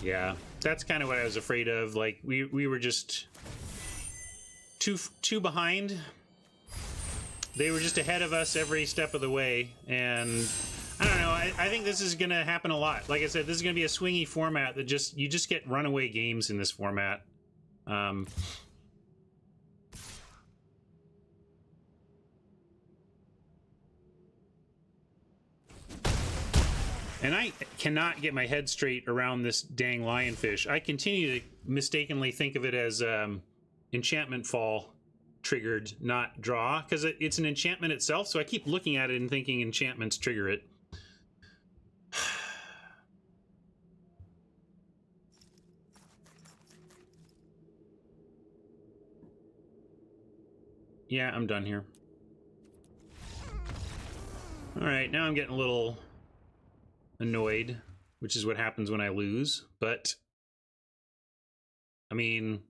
Yeah, that's kind of what I was afraid of. Like, we were just too behind. They were just ahead of us every step of the way, and... I don't know. I think this is going to happen a lot. Like I said, this is going to be a swingy format that you just get runaway games in this format. And I cannot get my head straight around this dang lionfish. I continue to mistakenly think of it as enchantment fall triggered, not draw, because it's an enchantment itself. So I keep looking at it and thinking enchantments trigger it. Yeah, I'm done here. All right, now I'm getting a little annoyed, which is what happens when I lose. But, I mean...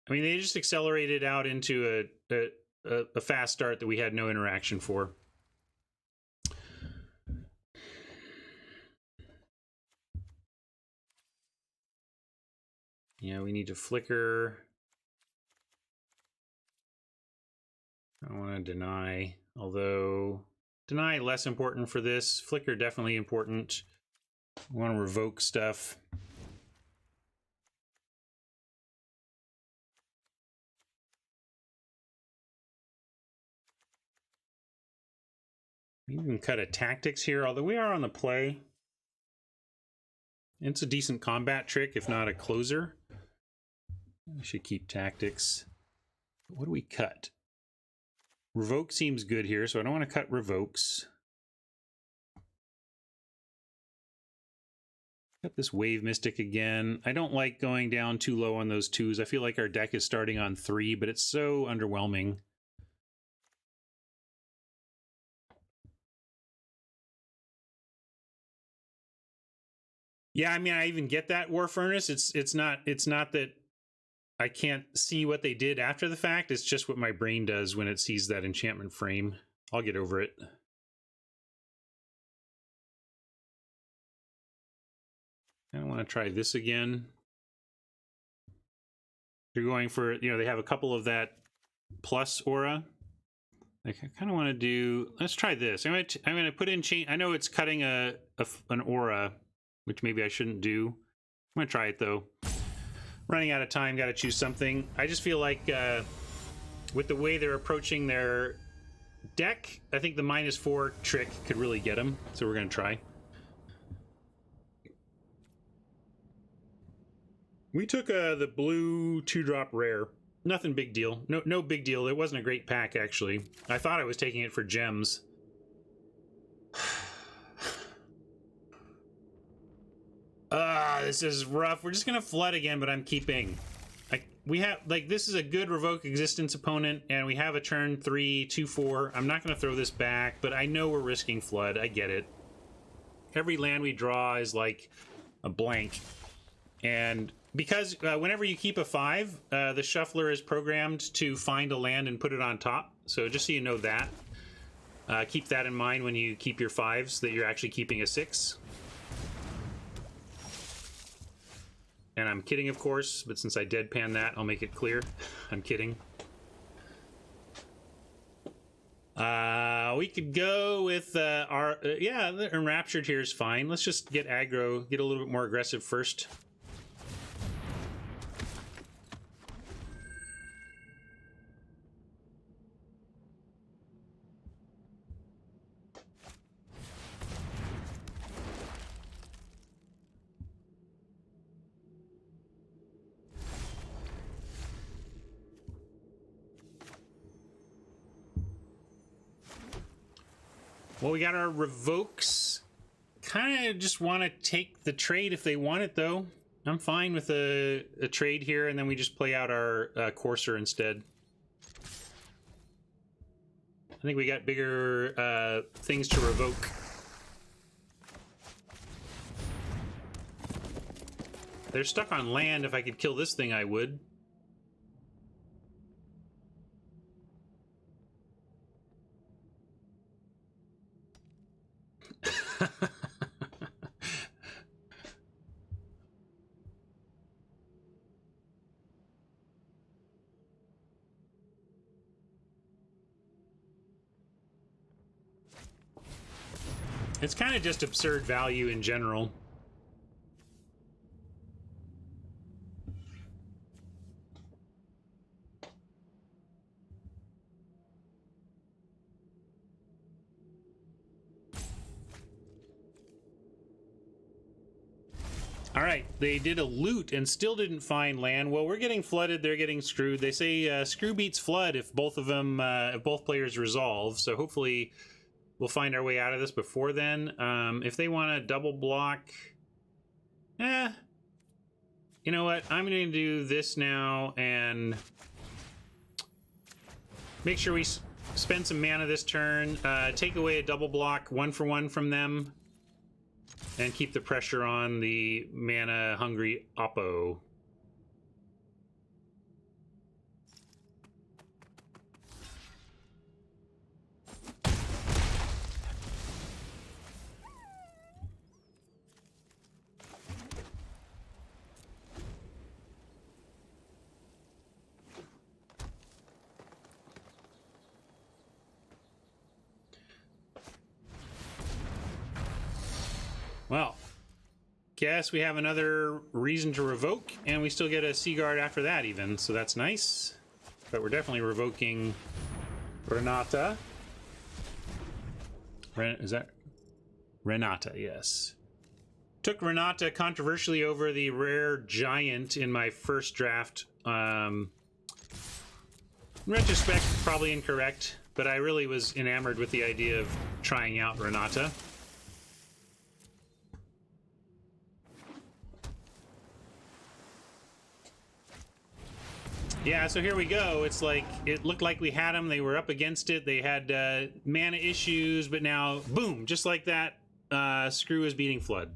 I mean, they just accelerated out into a fast start that we had no interaction for. Yeah, we need to flicker. I don't want to deny, although deny less important for this. Flicker definitely important. We want to revoke stuff. We can cut a tactics here, although we are on the play. It's a decent combat trick, if not a closer. We should keep tactics. What do we cut? Revoke seems good here, so I don't want to cut revokes. Got this Wave Mystic again. I don't like going down too low on those 2s. I feel like our deck is starting on 3, but it's so underwhelming. Yeah, I mean, I even get that War Furnace. It's not that I can't see what they did after the fact. It's just what my brain does when it sees that enchantment frame. I'll get over it. I don't want to try this again. They're going for, you know, they have a couple of that plus aura. I kind of want to do, let's try this. I'm going to put in chain. I know it's cutting an aura, which maybe I shouldn't do. I'm going to try it though. Running out of time, got to choose something. I just feel like with the way they're approaching their deck, I think the -4 trick could really get them. So we're going to try. We took the blue 2-drop rare. Nothing big deal. No big deal. It wasn't a great pack, actually. I thought I was taking it for gems. This is rough. We're just gonna flood again, but I'm keeping. We have, like, this is a good Revoke Existence opponent, and we have a turn 3, 2-4. I'm not gonna throw this back, but I know we're risking flood. I get it. Every land we draw is like a blank. And because whenever you keep a 5, the shuffler is programmed to find a land and put it on top. So just so you know that. Keep that in mind when you keep your 5s, that you're actually keeping a 6. And I'm kidding, of course, but since I deadpan that, I'll make it clear. I'm kidding. We could go with our... yeah, the Enraptured here is fine. Let's just get aggro, get a little bit more aggressive first. Well, we got our revokes. Kind of just want to take the trade if they want it, though. I'm fine with a trade here, and then we just play out our Courser instead. I think we got bigger things to revoke. They're stuck on land. If I could kill this thing, I would. It's kind of just absurd value in general. All right, they did a loot and still didn't find land. Well, we're getting flooded, they're getting screwed. They say screw beats flood if both of them, if both players resolve. So hopefully we'll find our way out of this before then. If they want to double block, you know what? I'm going to do this now and make sure we spend some mana this turn. Take away a double block 1-for-1 from them. And keep the pressure on the mana-hungry Oppo. Well, guess we have another reason to revoke, and we still get a Seaguard after that even, so that's nice. But we're definitely revoking Renata. Is that Renata? Yes. Took Renata controversially over the rare giant in my first draft. In retrospect, probably incorrect, but I really was enamored with the idea of trying out Renata. Yeah, so here we go. It's like, it looked like we had them. They were up against it. They had mana issues, but now, boom, just like that, Screw is beating Flood.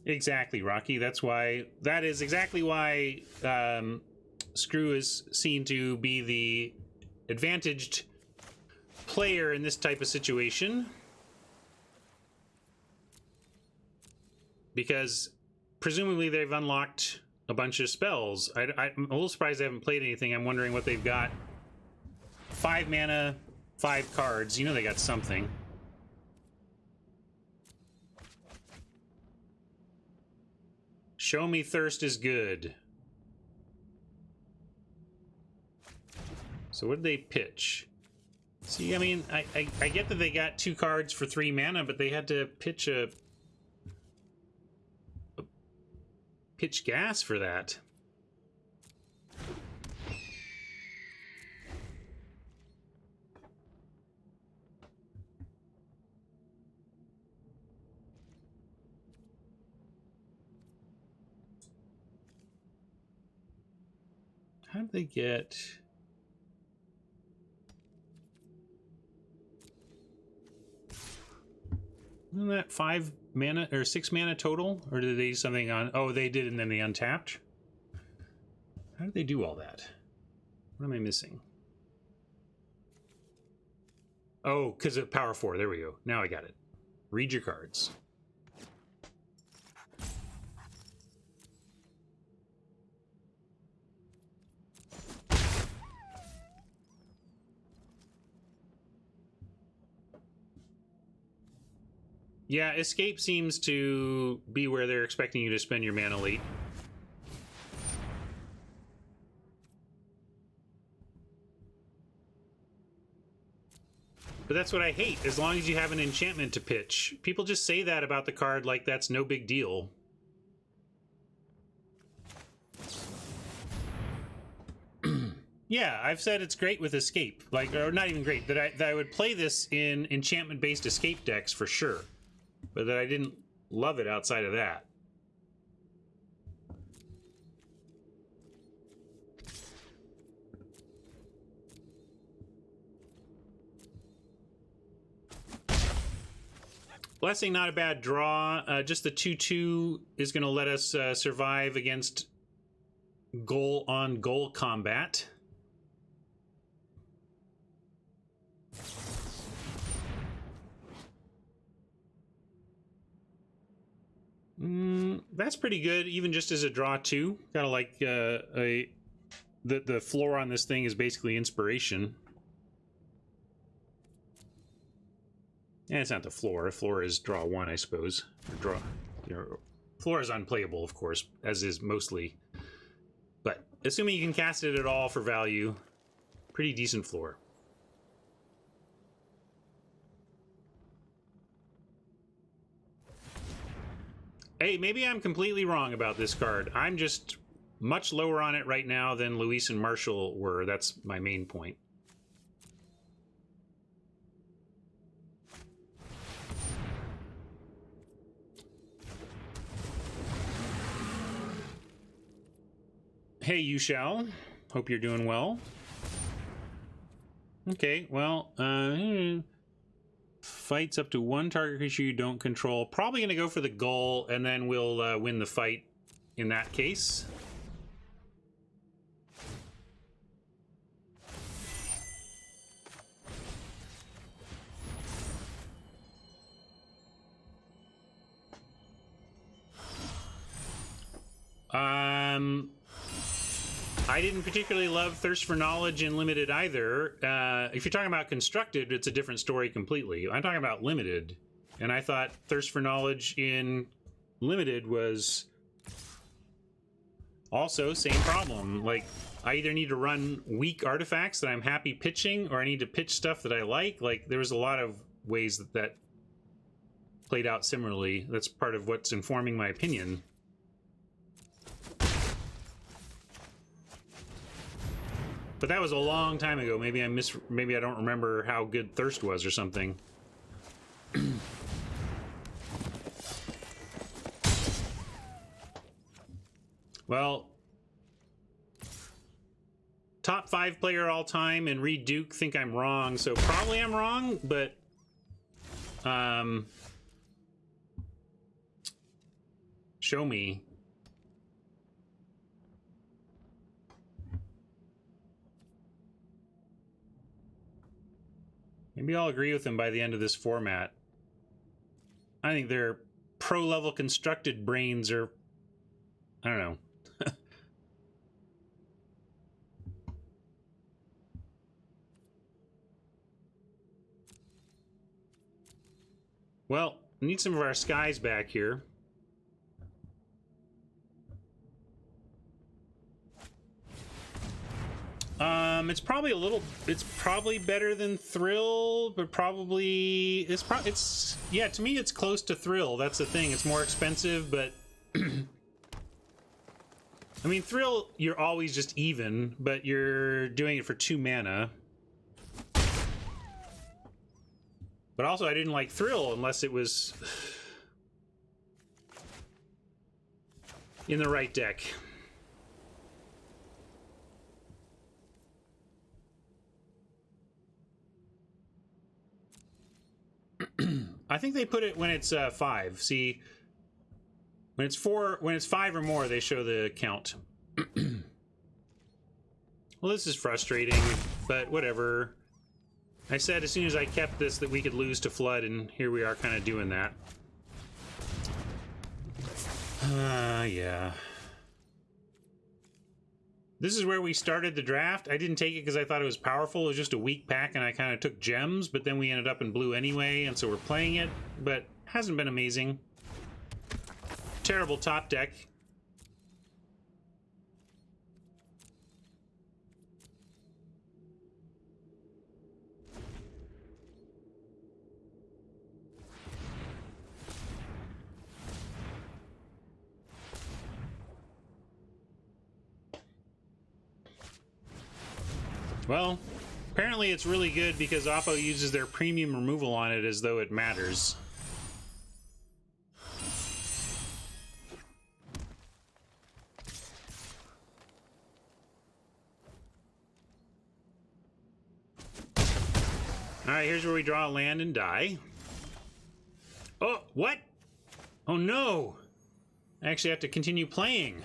Exactly, Rocky. That is exactly why Screw is seen to be the advantaged player in this type of situation. Because presumably they've unlocked a bunch of spells. I'm a little surprised they haven't played anything. I'm wondering what they've got. 5 mana, 5 cards. You know they got something. Show me thirst is good. So what did they pitch? See, I mean, I get that they got 2 cards for 3 mana, but they had to pitch pitch gas for that. How did they get... Isn't that 5 mana or 6 mana total? Or did they do something on... Oh, they did, and then they untapped? How did they do all that? What am I missing? Oh, because of Power 4. There we go. Now I got it. Read your cards. Yeah, escape seems to be where they're expecting you to spend your mana late. But that's what I hate, as long as you have an enchantment to pitch. People just say that about the card like that's no big deal. Yeah, I've said it's great with escape. Like, or not even great, that I would play this in enchantment-based escape decks for sure. But that I didn't love it outside of that. Blessing, not a bad draw. Just the 2/2 is going to let us survive against goal-on-goal combat. That's pretty good, even just as a draw 2. Kind of like the floor on this thing is basically inspiration. Yeah, it's not the floor. The floor is draw 1, I suppose. Or floor is unplayable, of course, as is mostly. But assuming you can cast it at all for value, pretty decent floor. Hey, maybe I'm completely wrong about this card. I'm just much lower on it right now than Luis and Marshall were. That's my main point. Hey, you shall. Hope you're doing well. Okay, well, fights up to 1 target creature you don't control. Probably going to go for the goal, and then we'll win the fight in that case. I didn't particularly love Thirst for Knowledge in Limited either. If you're talking about Constructed, it's a different story completely. I'm talking about Limited, and I thought Thirst for Knowledge in Limited was also same problem. Like, I either need to run weak artifacts that I'm happy pitching, or I need to pitch stuff that I like. Like, there was a lot of ways that played out similarly. That's part of what's informing my opinion. But that was a long time ago. Maybe I don't remember how good Thirst was or something. Well, top 5 player all time and Reed Duke think I'm wrong, so probably I'm wrong, but show me. Maybe I'll agree with them by the end of this format. I think their pro-level constructed brains are... I don't know. Well, we need some of our skies back here. It's probably it's probably better than Thrill, but probably yeah, to me it's close to Thrill. That's the thing. It's more expensive, but I mean, Thrill, you're always just even, but you're doing it for 2 mana. But also, I didn't like Thrill unless it was in the right deck. I think they put it when it's 5. See, when it's 5 or more, they show the count. Well, this is frustrating, but whatever. I said as soon as I kept this that we could lose to Flood, and here we are kind of doing that. Yeah. This is where we started the draft. I didn't take it because I thought it was powerful. It was just a weak pack, and I kind of took gems, but then we ended up in blue anyway, and so we're playing it, but hasn't been amazing. Terrible top deck. Well, apparently it's really good because Oppo uses their premium removal on it as though it matters. Alright, here's where we draw a land and die. Oh, what? Oh no! I actually have to continue playing.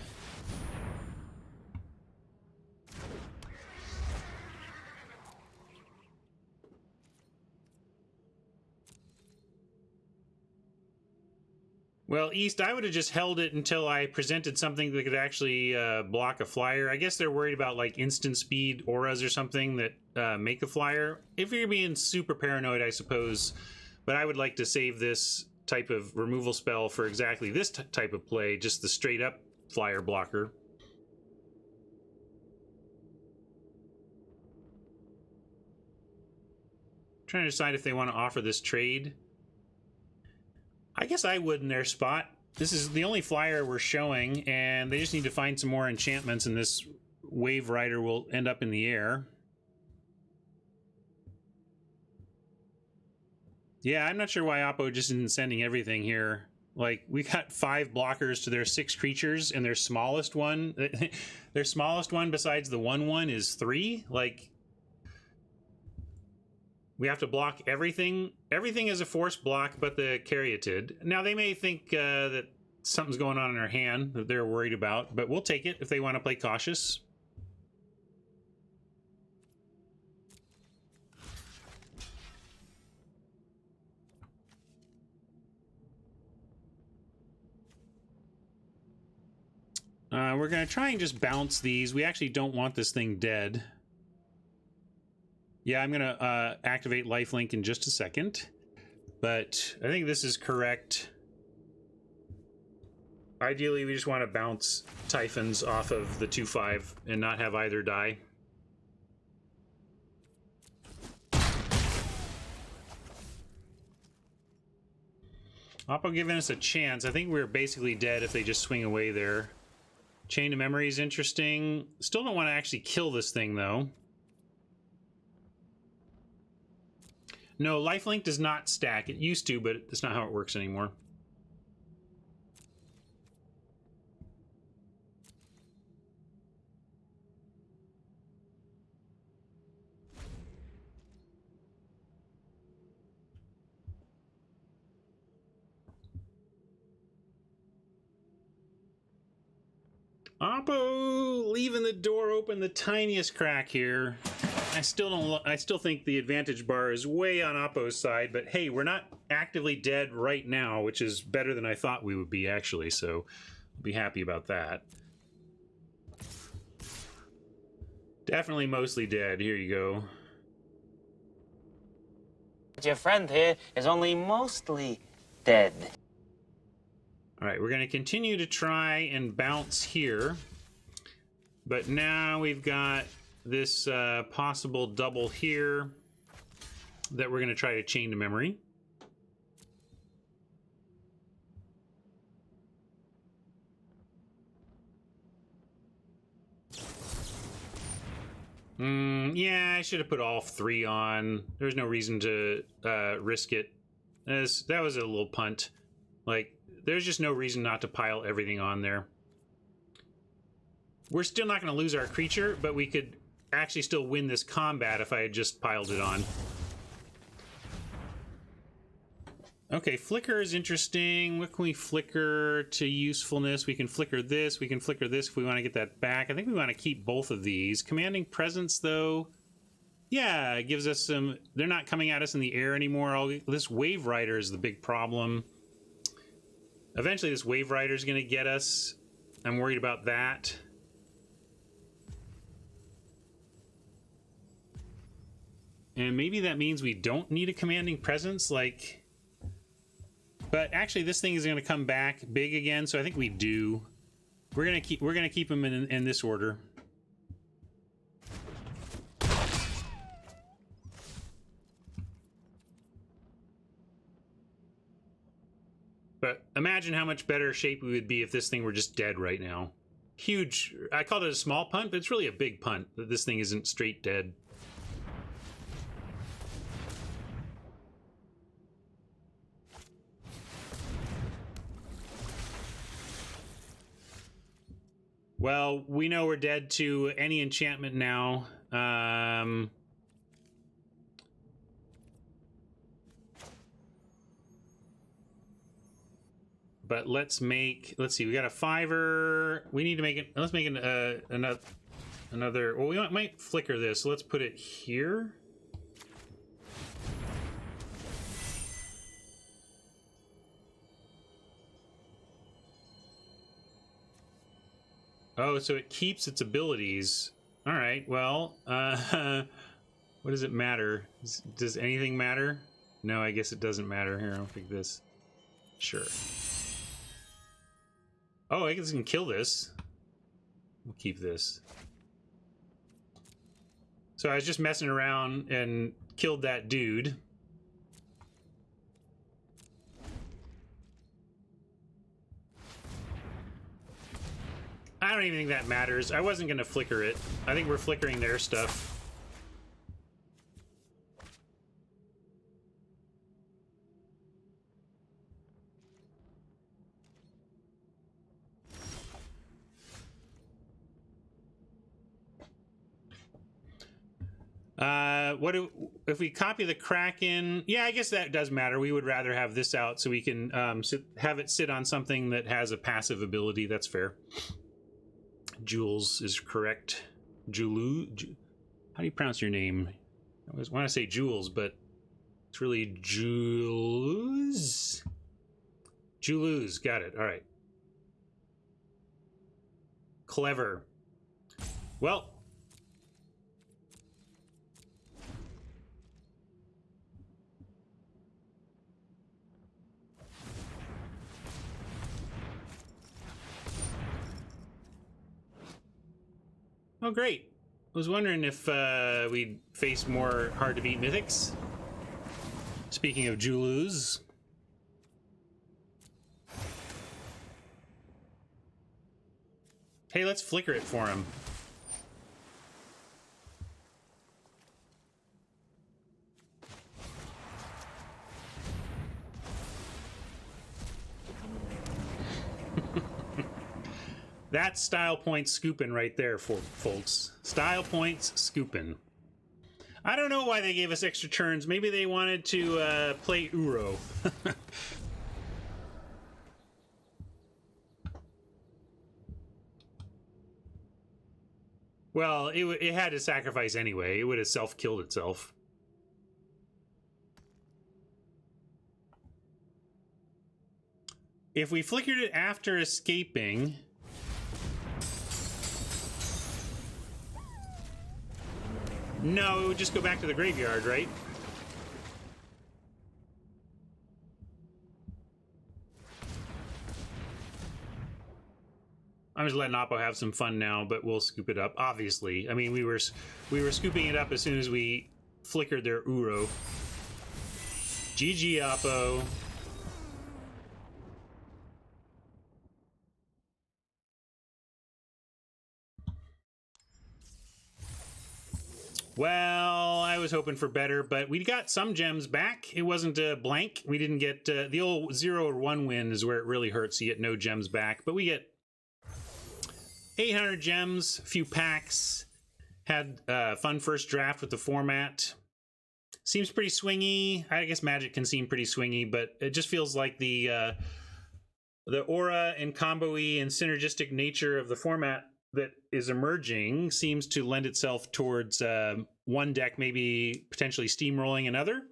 Well, East, I would have just held it until I presented something that could actually block a flyer. I guess they're worried about like instant speed auras or something that make a flyer. If you're being super paranoid, I suppose. But I would like to save this type of removal spell for exactly this type of play, just the straight up flyer blocker. I'm trying to decide if they want to offer this trade. I guess I would in their spot. This is the only flyer we're showing, and they just need to find some more enchantments, and this Wave Rider will end up in the air. Yeah, I'm not sure why Oppo just isn't sending everything here. Like, we got 5 blockers to their 6 creatures, and their smallest one, their smallest one besides the 1/1 is 3. Like, we have to block everything. Everything is a force block but the Caryatid. Now, they may think that something's going on in our hand that they're worried about, but we'll take it if they want to play cautious. We're going to try and just bounce these. We actually don't want this thing dead. Yeah, I'm going to activate lifelink in just a second. But I think this is correct. Ideally, we just want to bounce Typhons off of the 2-5 and not have either die. Oppo giving us a chance. I think we're basically dead if they just swing away there. Chain to memory is interesting. Still don't want to actually kill this thing, though. No, lifelink does not stack. It used to, but that's not how it works anymore. Oppo leaving the door open the tiniest crack here. I still think the advantage bar is way on Oppo's side, but hey, we're not actively dead right now, which is better than I thought we would be actually, so I'll be happy about that. Definitely mostly dead. Here you go. Your friend here is only mostly dead. All right, we're going to continue to try and bounce here, but now we've got this possible double here that we're going to try to chain to memory. Yeah, I should have put all 3 on. There's no reason to risk it. That was a little punt. Like, there's just no reason not to pile everything on there. We're still not going to lose our creature, but we could actually still win this combat if I had just piled it on. Okay, flicker is interesting. What can we flicker to usefulness? We can flicker this. We can flicker this if we want to get that back. I think we want to keep both of these. Commanding Presence, though, yeah, it gives us some... They're not coming at us in the air anymore. This Wave Rider is the big problem. Eventually, this Wave Rider is going to get us. I'm worried about that. And maybe that means we don't need a Commanding Presence, like... But actually, this thing is going to come back big again, so I think we do. We're going to keep them in this order. But imagine how much better shape we would be if this thing were just dead right now. Huge. I called it a small punt, but it's really a big punt that this thing isn't straight dead. Well, we know we're dead to any enchantment now. But let's see, we got a 5-er. We need to make it, let's make another, well, we might flicker this. So let's put it here. Oh, so it keeps its abilities. All right, well, what does it matter? Does anything matter? No, I guess it doesn't matter. Here, I'll pick this. Sure. Oh, I guess I can kill this. We'll keep this. So I was just messing around and killed that dude. I don't even think that matters. I wasn't going to flicker it. I think we're flickering their stuff. if we copy the Kraken, yeah, I guess that does matter. We would rather have this out so we can have it sit on something that has a passive ability. That's fair. Jules is correct. Julu, how do you pronounce your name? I always want to say Jules, but it's really Jules. Jules, got it. All right. Clever. Well. Oh, great. I was wondering if we'd face more hard-to-beat mythics. Speaking of Julus. Hey, let's flicker it for him. That's style points scooping right there, folks. Style points scooping. I don't know why they gave us extra turns. Maybe they wanted to play Uro. Well, it had to sacrifice anyway. It would have self-killed itself. If we flickered it after escaping... No, it would just go back to the graveyard, right? I'm just letting Oppo have some fun now, but we'll scoop it up. Obviously, I mean we were scooping it up as soon as we flickered their Uro. GG, Oppo. Well, I was hoping for better, but we got some gems back. It wasn't a blank. We didn't get the old 0 or 1 win is where it really hurts. You get no gems back, but we get 800 gems, a few packs. Had fun first draft with the format. Seems pretty swingy. I guess Magic can seem pretty swingy, but it just feels like the aura and combo-y and synergistic nature of the format that is emerging seems to lend itself towards one deck maybe potentially steamrolling another.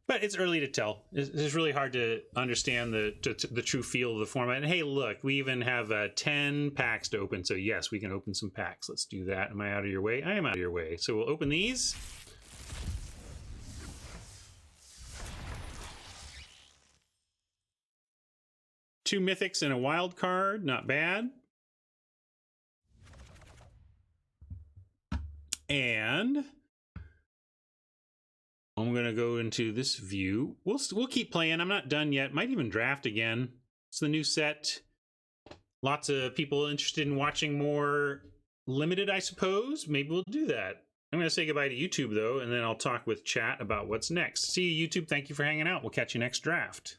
But it's early to tell. It's really hard to understand the true feel of the format. And hey, look, we even have 10 packs to open. So yes, we can open some packs. Let's do that. Am I out of your way? I am out of your way. So we'll open these. Two mythics and a wild card, not bad. And I'm gonna go into this view. We'll keep playing. I'm not done yet. Might even draft again. It's the new set. Lots of people interested in watching more limited, I suppose. Maybe we'll do that. I'm gonna say goodbye to YouTube though, and then I'll talk with chat about what's next. See you, YouTube. Thank you for hanging out. We'll catch you next draft.